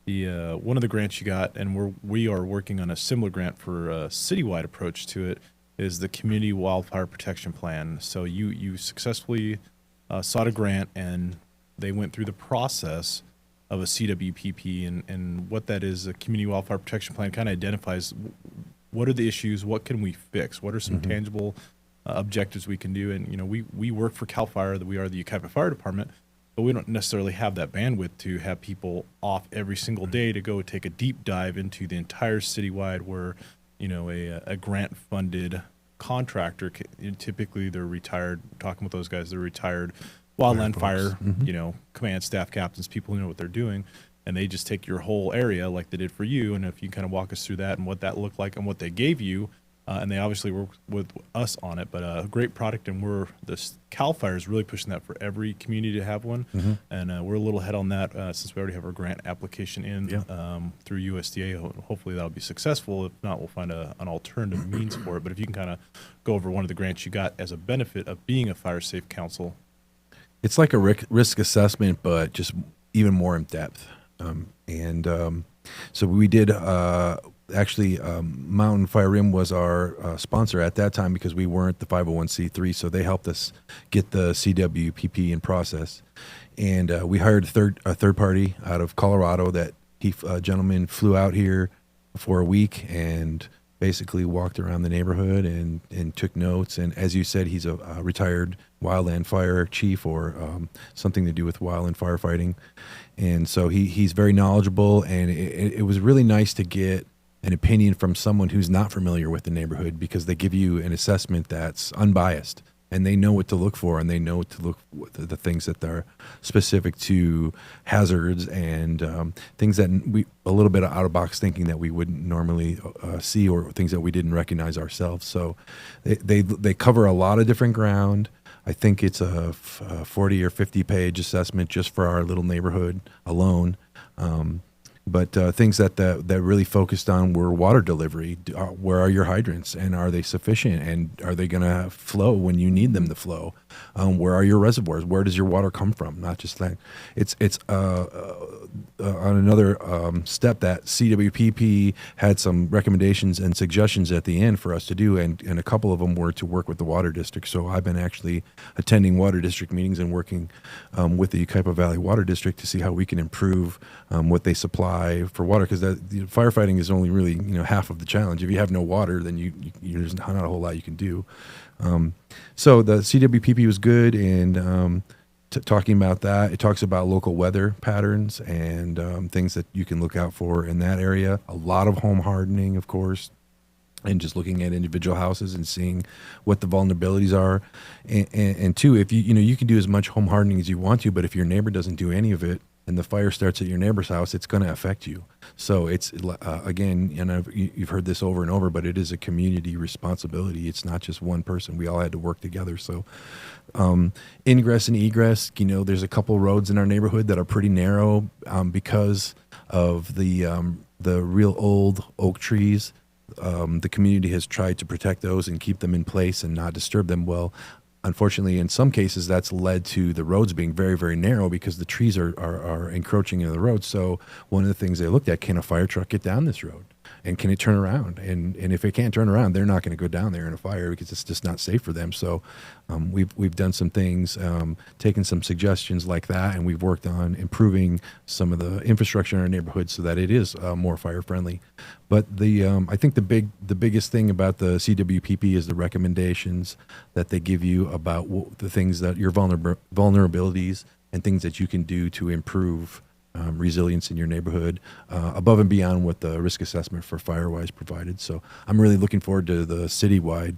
the one of the grants you got, and we are working on a similar grant for a citywide approach to it, is the Community Wildfire Protection Plan. So you successfully sought a grant, and they went through the process of a CWPP, and what that is, a Community Wildfire Protection Plan, kind of identifies what are the issues, what can we fix, what are some tangible objectives we can do. And, we work for CAL FIRE, that we are the Yucaipa Fire Department, but we don't necessarily have that bandwidth to have people off every single day to go take a deep dive into the entire citywide where, a grant-funded contractor, typically they're retired, talking with those guys, they're retired wildland fire, command staff captains, people who know what they're doing, and they just take your whole area like they did for you. And if you kind of walk us through that and what that looked like and what they gave you, and they obviously work with us on it, but a great product, and CAL FIRE is really pushing that for every community to have one, and we're a little ahead on that since we already have our grant application in through USDA. Hopefully that'll be successful. If not, we'll find an alternative means for it. But if you can kind of go over one of the grants you got as a benefit of being a fire safe council. It's like a risk assessment, but just even more in depth. So we did Mountain Fire Rim was our sponsor at that time because we weren't the 501c3, so they helped us get the CWPP in process. And we hired a third party out of Colorado that a gentleman flew out here for a week and basically walked around the neighborhood and took notes. And as you said, he's a retired wildland fire chief or something to do with wildland firefighting. And so he's very knowledgeable, and it was really nice to get an opinion from someone who's not familiar with the neighborhood, because they give you an assessment that's unbiased, and they know what to look for, and they know what to look the things that are specific to hazards and things that a little bit of out of box thinking that we wouldn't normally see, or things that we didn't recognize ourselves. So they cover a lot of different ground. I think it's a 40 or 50 page assessment just for our little neighborhood alone. But things that really focused on were water delivery. Where are your hydrants, and are they sufficient, and are they going to flow when you need them to flow? Where are your reservoirs? Where does your water come from? Not just that. It's on another step that CWPP had some recommendations and suggestions at the end for us to do, and a couple of them were to work with the water district. So I've been actually attending water district meetings and working with the Yucaipa Valley Water District to see how we can improve what they supply for water, because firefighting is only really half of the challenge. If you have no water, then there's not a whole lot you can do. So the CWPP was good, and talking about that, it talks about local weather patterns and things that you can look out for in that area. A lot of home hardening, of course, and just looking at individual houses and seeing what the vulnerabilities are. And two, if you can do as much home hardening as you want to, but if your neighbor doesn't do any of it, and the fire starts at your neighbor's house, it's going to affect you. So it's, again, you've heard this over and over, but it is a community responsibility. It's not just one person. We all had to work together. So ingress and egress, there's a couple roads in our neighborhood that are pretty narrow because of the real old oak trees. The community has tried to protect those and keep them in place and not disturb them. Well, unfortunately, in some cases, that's led to the roads being very, very narrow because the trees are encroaching into the road. So one of the things they looked at, can a fire truck get down this road? And can it turn around? And if it can't turn around, they're not going to go down there in a fire because it's just not safe for them. So we've done some things, taken some suggestions like that, and we've worked on improving some of the infrastructure in our neighborhood so that it is more fire friendly. But I think the biggest thing about the CWPP is the recommendations that they give you about the things that your vulnerabilities and things that you can do to improve resilience in your neighborhood, above and beyond what the risk assessment for Firewise provided. So I'm really looking forward to the citywide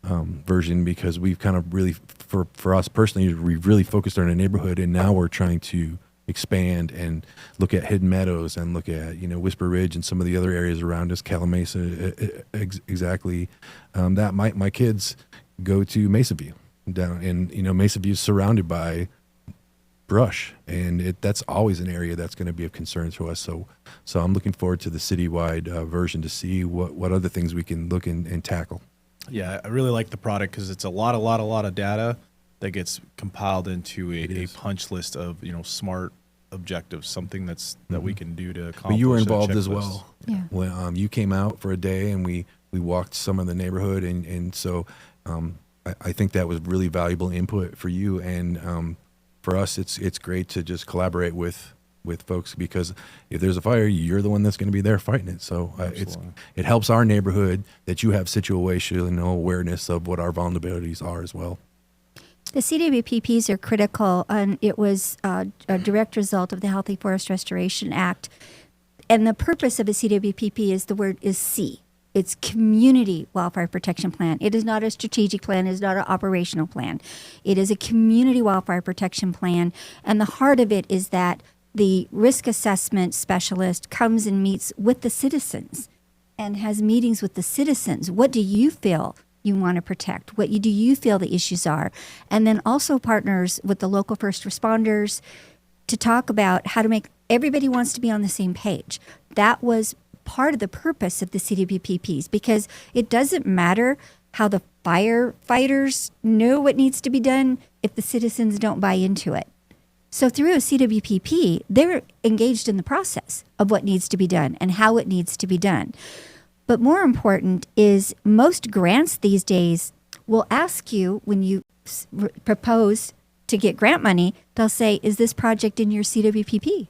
version, because we've kind of really, for us personally, we've really focused on our neighborhood, and now we're trying to expand and look at Hidden Meadows and look at Whisper Ridge and some of the other areas around us, Calimesa, exactly. That my kids go to Mesa View. down, and Mesa View is surrounded by brush, and that's always an area that's going to be of concern to us. So I'm looking forward to the citywide version to see what other things we can look and tackle. Yeah, I really like the product because it's a lot of data that gets compiled into a punch list of smart objectives, something that we can do to accomplish. But you were a involved as checklist. well. Yeah. When you came out for a day and we walked some of the neighborhood, and so I think that was really valuable input for you, and for us it's great to just collaborate with folks, because if there's a fire, you're the one that's going to be there fighting it. So it helps our neighborhood that you have situational awareness of what our vulnerabilities are as well. The CWPPs are critical, and it was a direct result of the Healthy Forest Restoration Act. And the purpose of a CWPP the word is C. It's Community Wildfire Protection Plan. It is not a strategic plan. It is not an operational plan. It is a community wildfire protection plan. And the heart of it is that the risk assessment specialist comes and meets with the citizens and has meetings with the citizens. What do you feel you want to protect? What do you feel the issues are? And then also partners with the local first responders to talk about how to make everybody wants to be on the same page. That was part of the purpose of the CWPPs, because it doesn't matter how the firefighters know what needs to be done if the citizens don't buy into it. So through a CWPP, they're engaged in the process of what needs to be done and how it needs to be done. But more important is most grants these days will ask you, when you propose to get grant money, they'll say, is this project in your CWPP?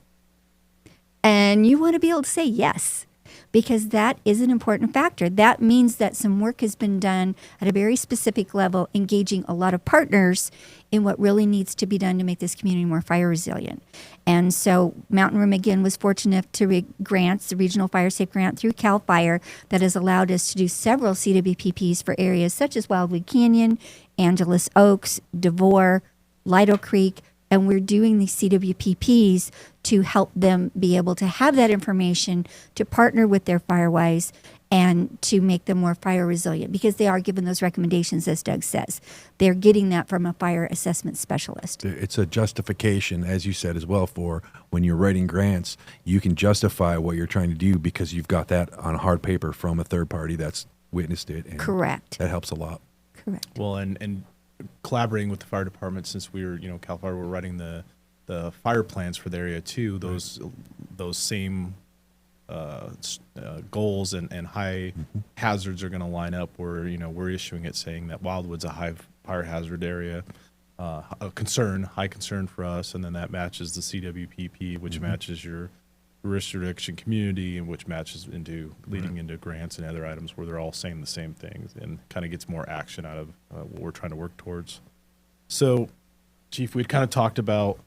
And you want to be able to say yes, because that is an important factor. That means that some work has been done at a very specific level, engaging a lot of partners in what really needs to be done to make this community more fire resilient. And so Mountain Rim, again, was fortunate enough to grants, the Regional Fire Safe Grant through CAL FIRE, that has allowed us to do several CWPPs for areas such as Wildwood Canyon, Angeles Oaks, DeVore, Lido Creek, and we're doing these CWPPs to help them be able to have that information, to partner with their Firewise, and to make them more fire resilient, because they are given those recommendations, as Doug says. They're getting that from a fire assessment specialist. It's a justification, as you said as well, for when you're writing grants, you can justify what you're trying to do because you've got that on hard paper from a third party that's witnessed it. And Correct. That helps a lot. Correct. Well, and collaborating with the fire department, since we were, CAL FIRE, we're writing the fire plans for the area too. Those same goals and high hazards are going to line up. Where we're issuing it saying that Wildwood's a high fire hazard area, a high concern for us, and then that matches the CWPP, which matches your risk reduction community, and which matches into leading into grants and other items where they're all saying the same things, and kind of gets more action out of what we're trying to work towards. So, Chief, we'd kind of talked about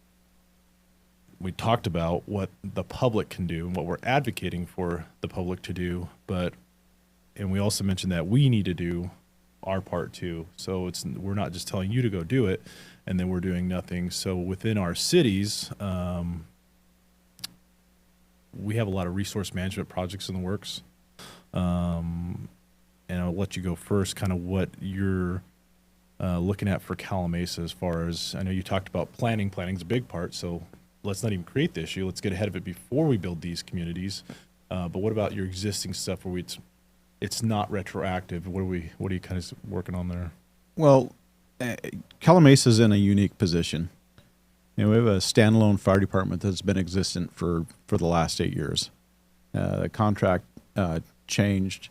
what the public can do and what we're advocating for the public to do, and we also mentioned that we need to do our part too. So we're not just telling you to go do it and then we're doing nothing. So within our cities, we have a lot of resource management projects in the works. And I'll let you go first, kind of what you're looking at for Calimesa, as far as, I know you talked about planning. Planning's a big part, so let's not even create the issue. Let's get ahead of it before we build these communities. But what about your existing stuff where it's not retroactive? What are you kind of working on there? Well, Calimesa is in a unique position. We have a standalone fire department that's been existent for the last 8 years. The contract changed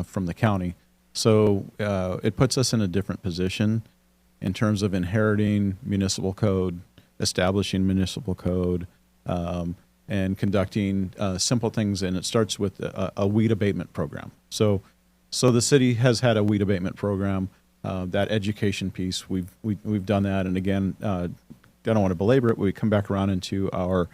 from the county. So it puts us in a different position in terms of inheriting municipal code, establishing municipal code, and conducting simple things. And it starts with a weed abatement program. So the city has had a weed abatement program. That education piece, we've done that. And again, I don't want to belabor it, but we come back around into our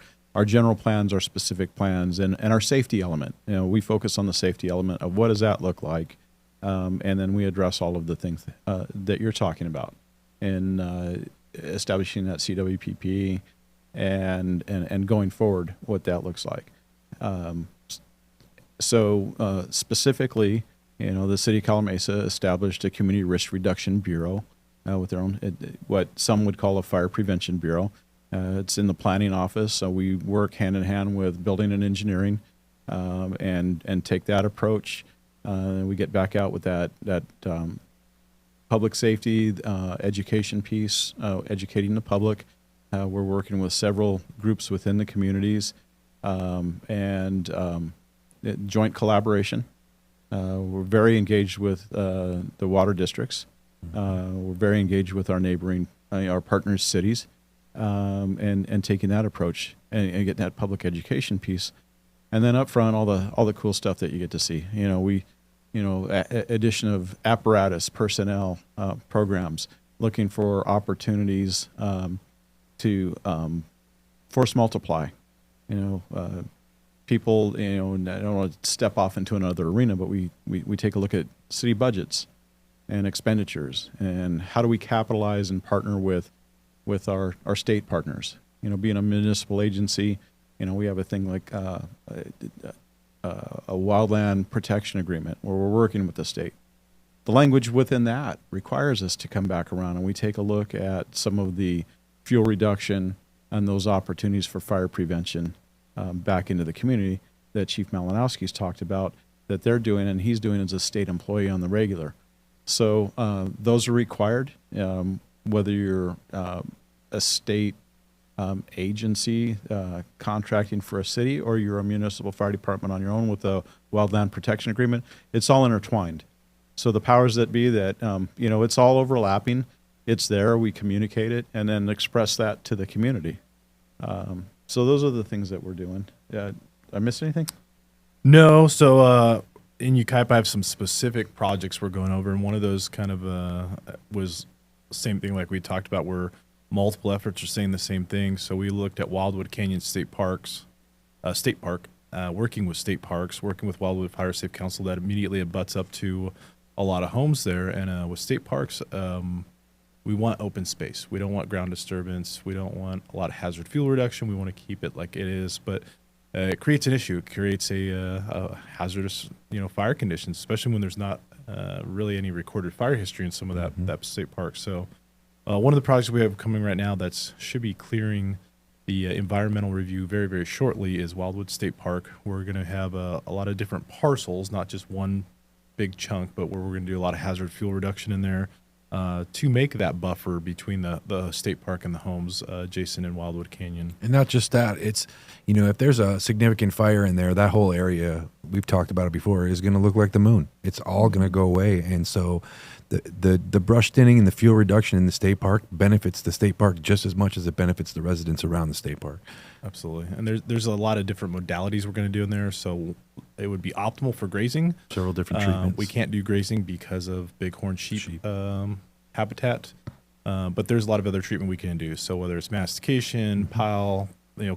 general plans, our specific plans, and our safety element. We focus on the safety element of what does that look like, and then we address all of the things that you're talking about, and establishing that CWPP, and going forward, what that looks like. Specifically, the city of Calimesa established a Community Risk Reduction Bureau with their own, what some would call a fire prevention bureau. It's in the planning office, so we work hand in hand with building and engineering, and take that approach. We get back out with that public safety education piece, educating the public. We're working with several groups within the communities, and joint collaboration. We're very engaged with the water districts. We're very engaged with our neighboring, our partners' cities, and taking that approach and getting that public education piece. And then up front, all the cool stuff that you get to see. Addition of apparatus, personnel, programs, looking for opportunities to force multiply. People, and I don't want to step off into another arena, but we take a look at city budgets and expenditures, and how do we capitalize and partner with our state partners. Being a municipal agency, we have a thing like a wildland protection agreement where we're working with the state. The language within that requires us to come back around, and we take a look at some of the fuel reduction and those opportunities for fire prevention back into the community that Chief Malinowski's talked about, that they're doing and he's doing as a state employee on the regular. So those are required, whether you're a state agency contracting for a city, or you're a municipal fire department on your own with a wildland protection agreement. It's all intertwined. So the powers that be, that it's all overlapping. It's there. We communicate it and then express that to the community. So those are the things that we're doing. I missed anything? No. So in Yucaipa, I have some specific projects we're going over, and one of those kind of was same thing like we talked about, where multiple efforts are saying the same thing. So we looked at Wildwood Canyon State Park, working with state parks, working with Wildwood Fire Safe Council that immediately abuts up to a lot of homes there. And with state parks, we want open space. We don't want ground disturbance. We don't want a lot of hazard fuel reduction. We want to keep it like it is, but it creates an issue. It creates a hazardous, fire conditions, especially when there's not really any recorded fire history in some of that state park. So one of the projects we have coming right now that should be clearing the environmental review very, very shortly is Wildwood State Park. We're going to have a lot of different parcels, not just one big chunk, but where we're going to do a lot of hazard fuel reduction in there to make that buffer between the state park and the homes adjacent in Wildwood Canyon. And not just that, it's, if there's a significant fire in there, that whole area, we've talked about it before, is going to look like the moon. It's all going to go away. And so the brush thinning and the fuel reduction in the state park benefits the state park just as much as it benefits the residents around the state park. Absolutely. And there's a lot of different modalities we're going to do in there. So it would be optimal for grazing. Several different treatments. We can't do grazing because of bighorn sheep. Habitat. But there's a lot of other treatment we can do. So whether it's mastication, pile,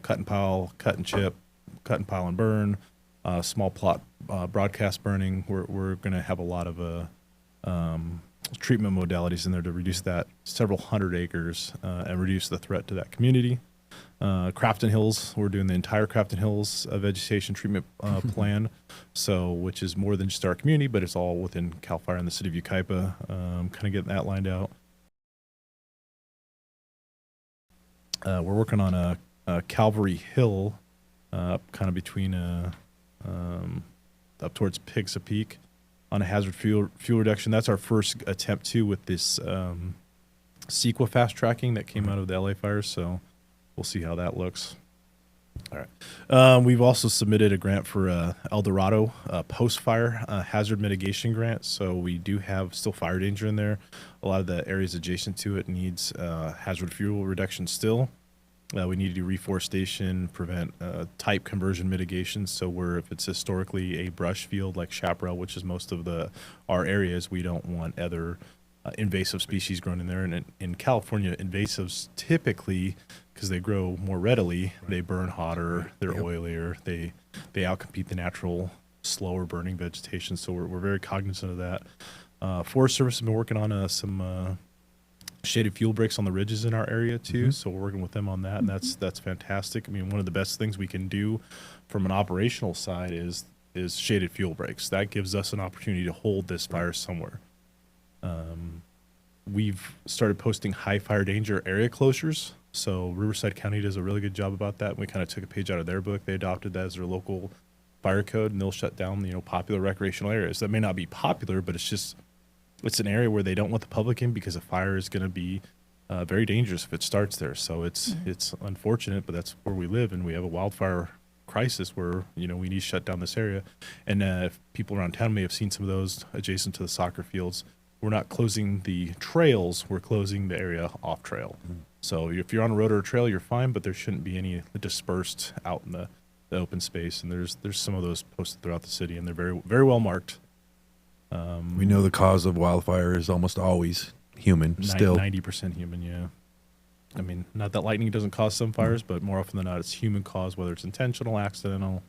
cut and pile, cut and chip, cut and pile and burn, small plot broadcast burning, we're going to have a lot of treatment modalities in there to reduce that several hundred acres and reduce the threat to that community. Crafton Hills, we're doing the entire Crafton Hills vegetation treatment plan, which is more than just our community, but it's all within CAL FIRE in the city of Yucaipa, kind of getting that lined out. We're working on a Calvary Hill, kind of between up towards Pigsa Peak, on a hazard fuel reduction. That's our first attempt too with this CEQA fast tracking that came out of the LA fires. So we'll see how that looks. All right. We've also submitted a grant for El Dorado post-fire hazard mitigation grant. So we do have still fire danger in there. A lot of the areas adjacent to it needs hazard fuel reduction still. We need to do reforestation, prevent type conversion mitigation. So if it's historically a brush field like chaparral, which is most of our areas, we don't want other invasive species grown in there. And in California, invasives typically, because they grow more readily, they burn hotter, they're oilier, they outcompete the natural slower burning vegetation. So we're very cognizant of that. Forest Service has been working on some shaded fuel breaks on the ridges in our area too. So we're working with them on that, and that's fantastic. I mean, one of the best things we can do from an operational side is shaded fuel breaks. That gives us an opportunity to hold this fire somewhere. we've started posting high fire danger area closures. So Riverside County does a really good job about that. We kind of took a page out of their book. They adopted that as their local fire code, and they'll shut down, popular recreational areas. That may not be popular, but it's an area where they don't want the public in because a fire is going to be very dangerous if it starts there. So it's unfortunate, but that's where we live, and we have a wildfire crisis where we need to shut down this area. And if people around town may have seen some of those adjacent to the soccer fields, we're not closing the trails, we're closing the area off trail. So if you're on a road or a trail, you're fine, but there shouldn't be any dispersed out in the open space. And there's some of those posted throughout the city, and they're very, very well marked. We know the cause of wildfire is almost always human. Still 90% human. Yeah. I mean, not that lightning doesn't cause some fires, but more often than not, it's human cause, whether it's intentional, accidental.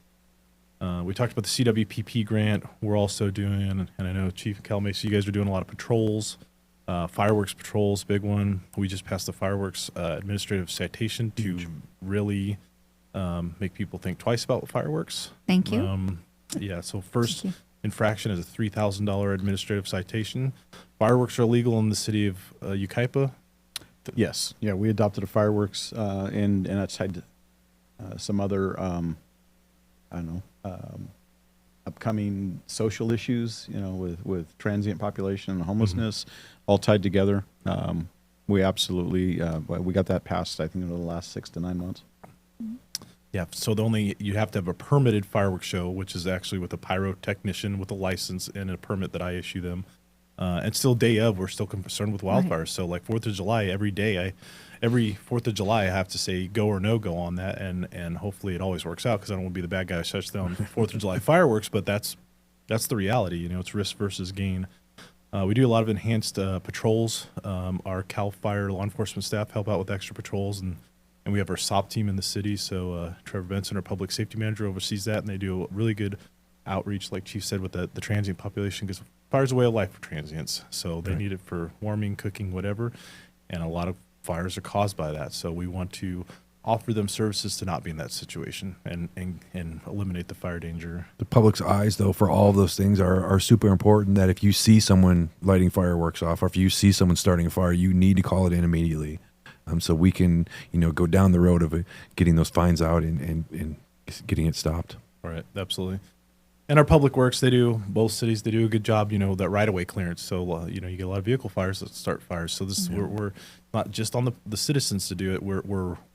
We talked about the CWPP grant. We're also doing, and I know Chief Calimesa, you guys are doing a lot of patrols, fireworks patrols, big one. We just passed the fireworks administrative citation to really make people think twice about fireworks. Thank you. Yeah. So first infraction is a $3,000 administrative citation. Fireworks are illegal in the city of Yucaipa. Yes. Yeah, we adopted a fireworks, and that's tied to some other, upcoming social issues, with transient population and homelessness, all tied together. We absolutely, we got that passed, I think, in the last 6 to 9 months. Yeah, so you have to have a permitted fireworks show, which is actually with a pyrotechnician with a license and a permit that I issue them. And still day of, we're still concerned with wildfires. Right. So like 4th of July, every 4th of July, I have to say go or no go on that. And hopefully it always works out, because I don't want to be the bad guy who shuts down 4th of July fireworks, but that's the reality. It's risk versus gain. We do a lot of enhanced patrols. Our CAL FIRE law enforcement staff help out with extra patrols, and we have our SOP team in the city. So Trevor Benson, our public safety manager, oversees that, and they do a really good outreach, like Chief said, with the transient population, because fire's a way of life for transients. So they need it for warming, cooking, whatever, and a lot of fires are caused by that. So we want to offer them services to not be in that situation and eliminate the fire danger. The public's eyes, though, for all of those things are super important, that if you see someone lighting fireworks off, or if you see someone starting a fire, you need to call it in immediately. So we can, go down the road of getting those fines out and getting it stopped. All right, absolutely. And our public works, both cities, they do a good job, that right-of-way clearance. So, you get a lot of vehicle fires that start fires. So this we're not just on the citizens to do it.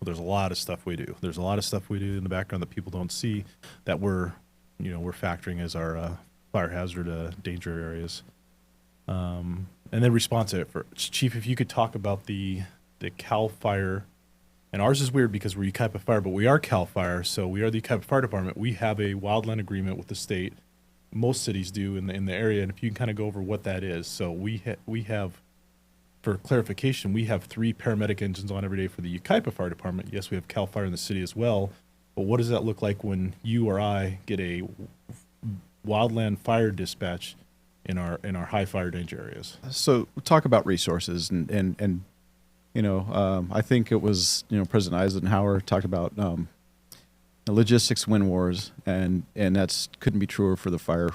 There's a lot of stuff we do. There's a lot of stuff we do in the background that people don't see, that we're factoring as our fire hazard danger areas. And then response efforts. Chief, if you could talk about the CAL FIRE, and ours is weird because we're Yucaipa Fire, but we are CAL FIRE, so we are the Yucaipa Fire Department. We have a wildland agreement with the state. Most cities do in the area, and if you can kind of go over what that is. So we have, for clarification, we have 3 paramedic engines on every day for the Yucaipa Fire Department. Yes, we have CAL FIRE in the city as well, but what does that look like when you or I get a wildland fire dispatch in our high fire danger areas? So we'll talk about resources, and I think it was, President Eisenhower talked about logistics win wars, and that's couldn't be truer for the fire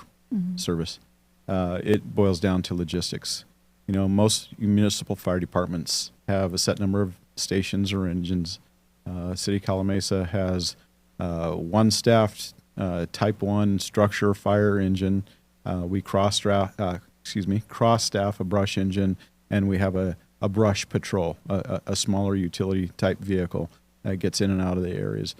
service. It boils down to logistics. Most municipal fire departments have a set number of stations or engines. City of Calimesa has one staffed Type 1 structure fire engine. We cross staff a brush engine, and we have a brush patrol, a smaller utility type vehicle that gets in and out of the areas.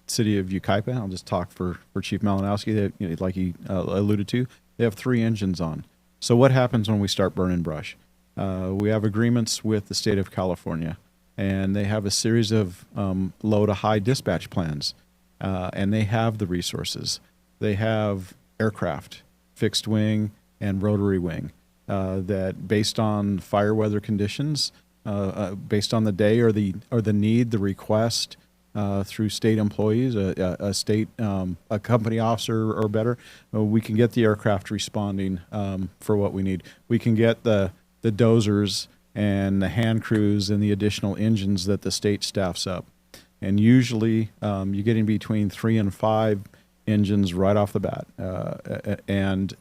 City of Yucaipa, I'll just talk for Chief Malinowski, that, like he alluded to, they have 3 engines on. So what happens when we start burning brush? We have agreements with the state of California, and they have a series of low to high dispatch plans, and they have the resources. They have aircraft, fixed wing and rotary wing. That based on fire weather conditions, based on the day or the need, the request through state employees, a state a company officer or better, we can get the aircraft responding for what we need. We can get the dozers and the hand crews and the additional engines that the state staffs up. And usually you're getting between 3 and 5 engines right off the bat, and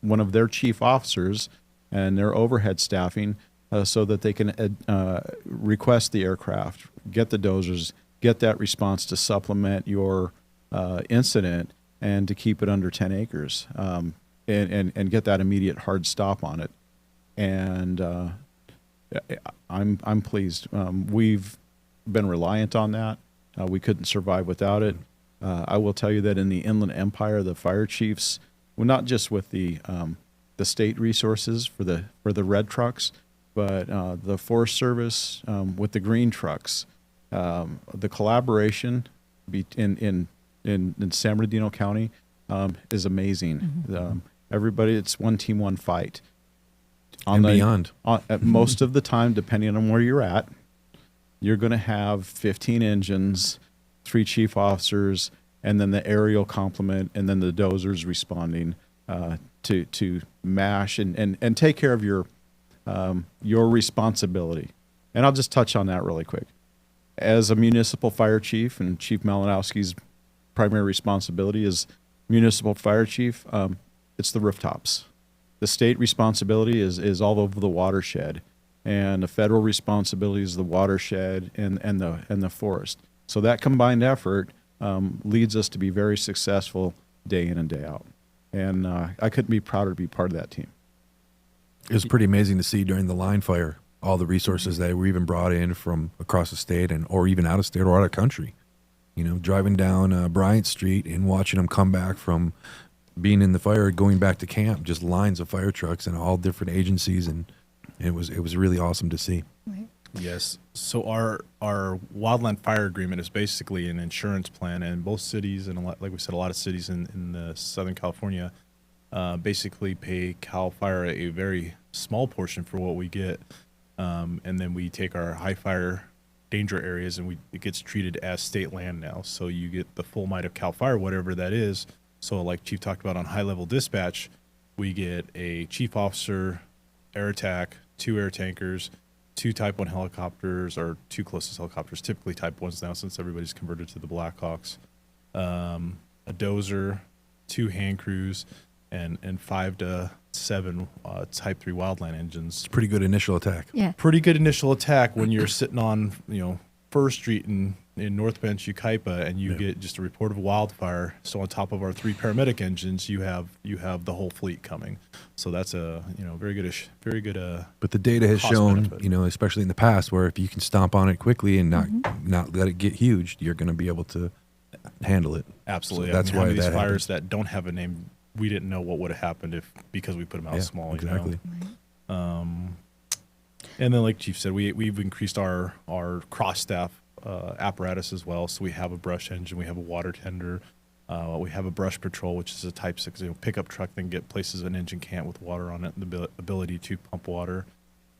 one of their chief officers and their overhead staffing so that they can request the aircraft, get the dozers, get that response to supplement your incident and to keep it under 10 acres and get that immediate hard stop on it. And I'm pleased. We've been reliant on that. We couldn't survive without it. I will tell you that in the Inland Empire, the fire chiefs, well, not just with the state resources for the red trucks, but the Forest Service with the green trucks, the collaboration in San Bernardino County is amazing. Everybody, it's one team, one fight. Beyond. At most of the time, depending on where you're at, you're going to have 15 engines, 3 chief officers, and then the aerial complement, and then the dozers responding to mash and take care of your responsibility. And I'll just touch on that really quick. As a municipal fire chief, and Chief Malinowski's primary responsibility is municipal fire chief, it's the rooftops. The state responsibility is all over the watershed, and the federal responsibility is the watershed and the forest. So that combined effort leads us to be very successful day in and day out. And I couldn't be prouder to be part of that team. It was pretty amazing to see during the line fire all the resources that were even brought in from across the state or even out of state or out of country. You know, driving down Bryant Street and watching them come back from being in the fire, going back to camp, just lines of fire trucks and all different agencies, and it was really awesome to see. Right. Yes. So our Wildland fire agreement is basically an insurance plan, and both cities and like we said, a lot of cities in the Southern California basically pay Cal Fire a very small portion for what we get, and then we take our high fire danger areas and it gets treated as state land now. So you get the full might of Cal Fire, whatever that is. So like Chief talked about on high level dispatch, we get a chief officer, air attack, 2 air tankers, 2 Type 1 helicopters, or 2 closest helicopters, typically Type 1s now since everybody's converted to the Blackhawks, a dozer, 2 hand crews, and 5 to 7 Type 3 Wildland engines. It's a pretty good initial attack. Yeah. Pretty good initial attack when you're sitting on, First Street in North Bench, Yucaipa, and you get just a report of wildfire. So on top of our 3 paramedic engines, you have the whole fleet coming. So that's a very good. But the data has cost shown, benefit. Especially in the past, where if you can stomp on it quickly and not let it get huge, you're going to be able to handle it. Absolutely. So that's how many why of these that fires happens. that don't have a name, we didn't know what would have happened because we put them out small. Exactly. And then, like Chief said, we've increased our cross staff apparatus as well. So we have a brush engine, we have a water tender, we have a brush patrol, which is a Type 6 pickup truck that can get places an engine can't with water on it, and the ability to pump water.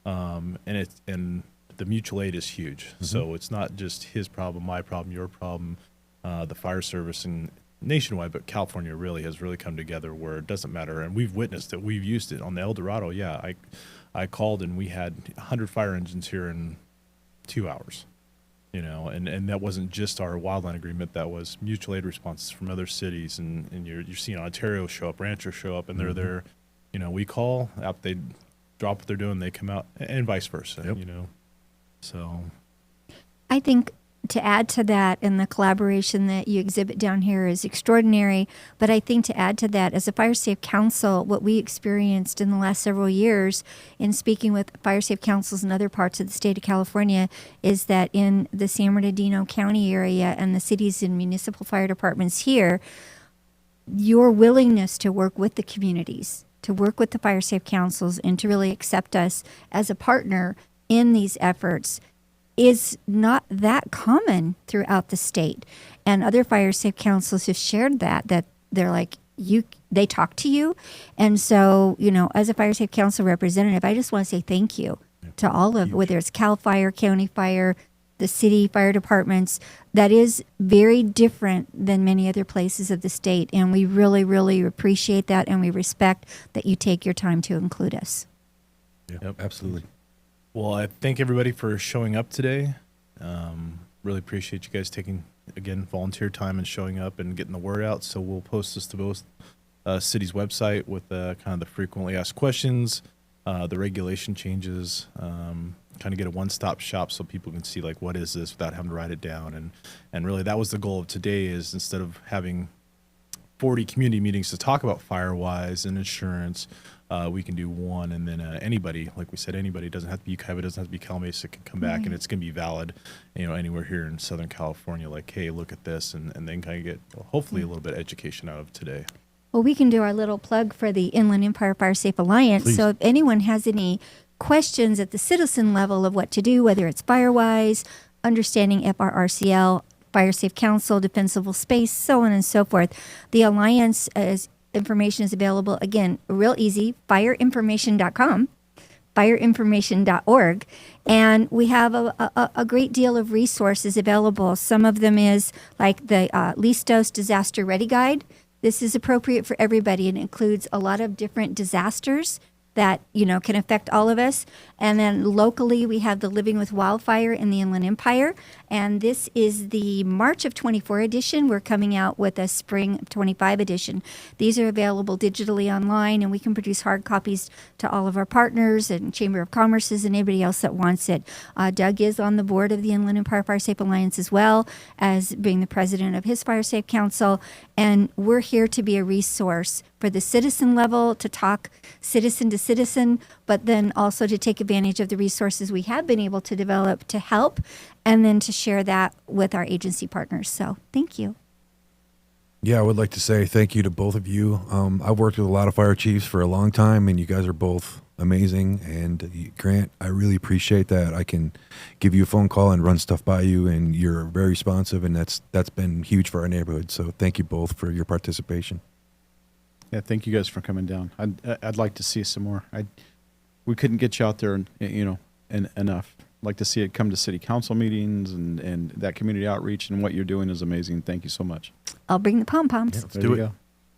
And the mutual aid is huge. So it's not just his problem, my problem, your problem. The fire service and nationwide, but California really has come together where it doesn't matter. And we've witnessed it. We've used it on the El Dorado. Yeah, I called and we had 100 fire engines here in 2 hours. And that wasn't just our Wildland agreement. That was mutual aid responses from other cities, and you're seeing Ontario show up, Rancho show up, and they're there. We call, they drop what they're doing, they come out, and vice versa. So I think to add to that, and the collaboration that you exhibit down here is extraordinary. But I think to add to that, as a Fire Safe Council, what we experienced in the last several years in speaking with Fire Safe Councils in other parts of the state of California is that in the San Bernardino County area and the cities and municipal fire departments here, your willingness to work with the communities, to work with the Fire Safe Councils, and to really accept us as a partner in these efforts is not that common throughout the state. And other fire safe councils have shared that they're like, they talk to you. And so, as a fire safe council representative, I just want to say thank you to all of, whether it's Cal Fire, County Fire, the city fire departments. That is very different than many other places of the state. And we really, really appreciate that. And we respect that you take your time to include us. Yep, absolutely. Well, I thank everybody for showing up today. Really appreciate you guys taking, again, volunteer time and showing up and getting the word out. So we'll post this to both cities' website with kind of the frequently asked questions, the regulation changes, kind of get a one-stop shop so people can see like what is this without having to write it down. And really that was the goal of today, is instead of having 40 community meetings to talk about Firewise and insurance, we can do one, and then anybody, like we said, anybody, doesn't have to be Yucaipa, doesn't have to be Calimesa, can come back and it's going to be valid, anywhere here in Southern California, like, hey, look at this, and then kind of get hopefully a little bit of education out of today. Well, we can do our little plug for the Inland Empire Fire Safe Alliance. Please. So if anyone has any questions at the citizen level of what to do, whether it's Firewise, understanding FRRCL, Fire Safe Council, Defensible Space, so on and so forth, the Alliance information is available, again, real easy, fireinformation.com, fireinformation.org, and we have a great deal of resources available. Some of them is like the Listos Disaster Ready Guide. This is appropriate for everybody and includes a lot of different disasters that, can affect all of us. And then locally, we have the Living with Wildfire in the Inland Empire. And this is the March of 24 edition. We're coming out with a spring of 25 edition. These are available digitally online, and we can produce hard copies to all of our partners and Chamber of Commerce's and anybody else that wants it. Doug is on the board of the Inland Empire Fire Safe Alliance as well as being the president of his Fire Safe Council. And we're here to be a resource for the citizen level, to talk citizen to citizen, but then also to take advantage of the resources we have been able to develop to help, and then to share that with our agency partners. So thank you. Yeah, I would like to say thank you to both of you. I've worked with a lot of fire chiefs for a long time, and you guys are both amazing. And Grant, I really appreciate that. I can give you a phone call and run stuff by you, and you're very responsive, and that's been huge for our neighborhood. So thank you both for your participation. Yeah, thank you guys for coming down. I'd like to see some more. We couldn't get you out there, enough. I'd like to see it come to city council meetings and that community outreach, and what you're doing is amazing. Thank you so much. I'll bring the pom-poms. Yeah, let's There do you it. go.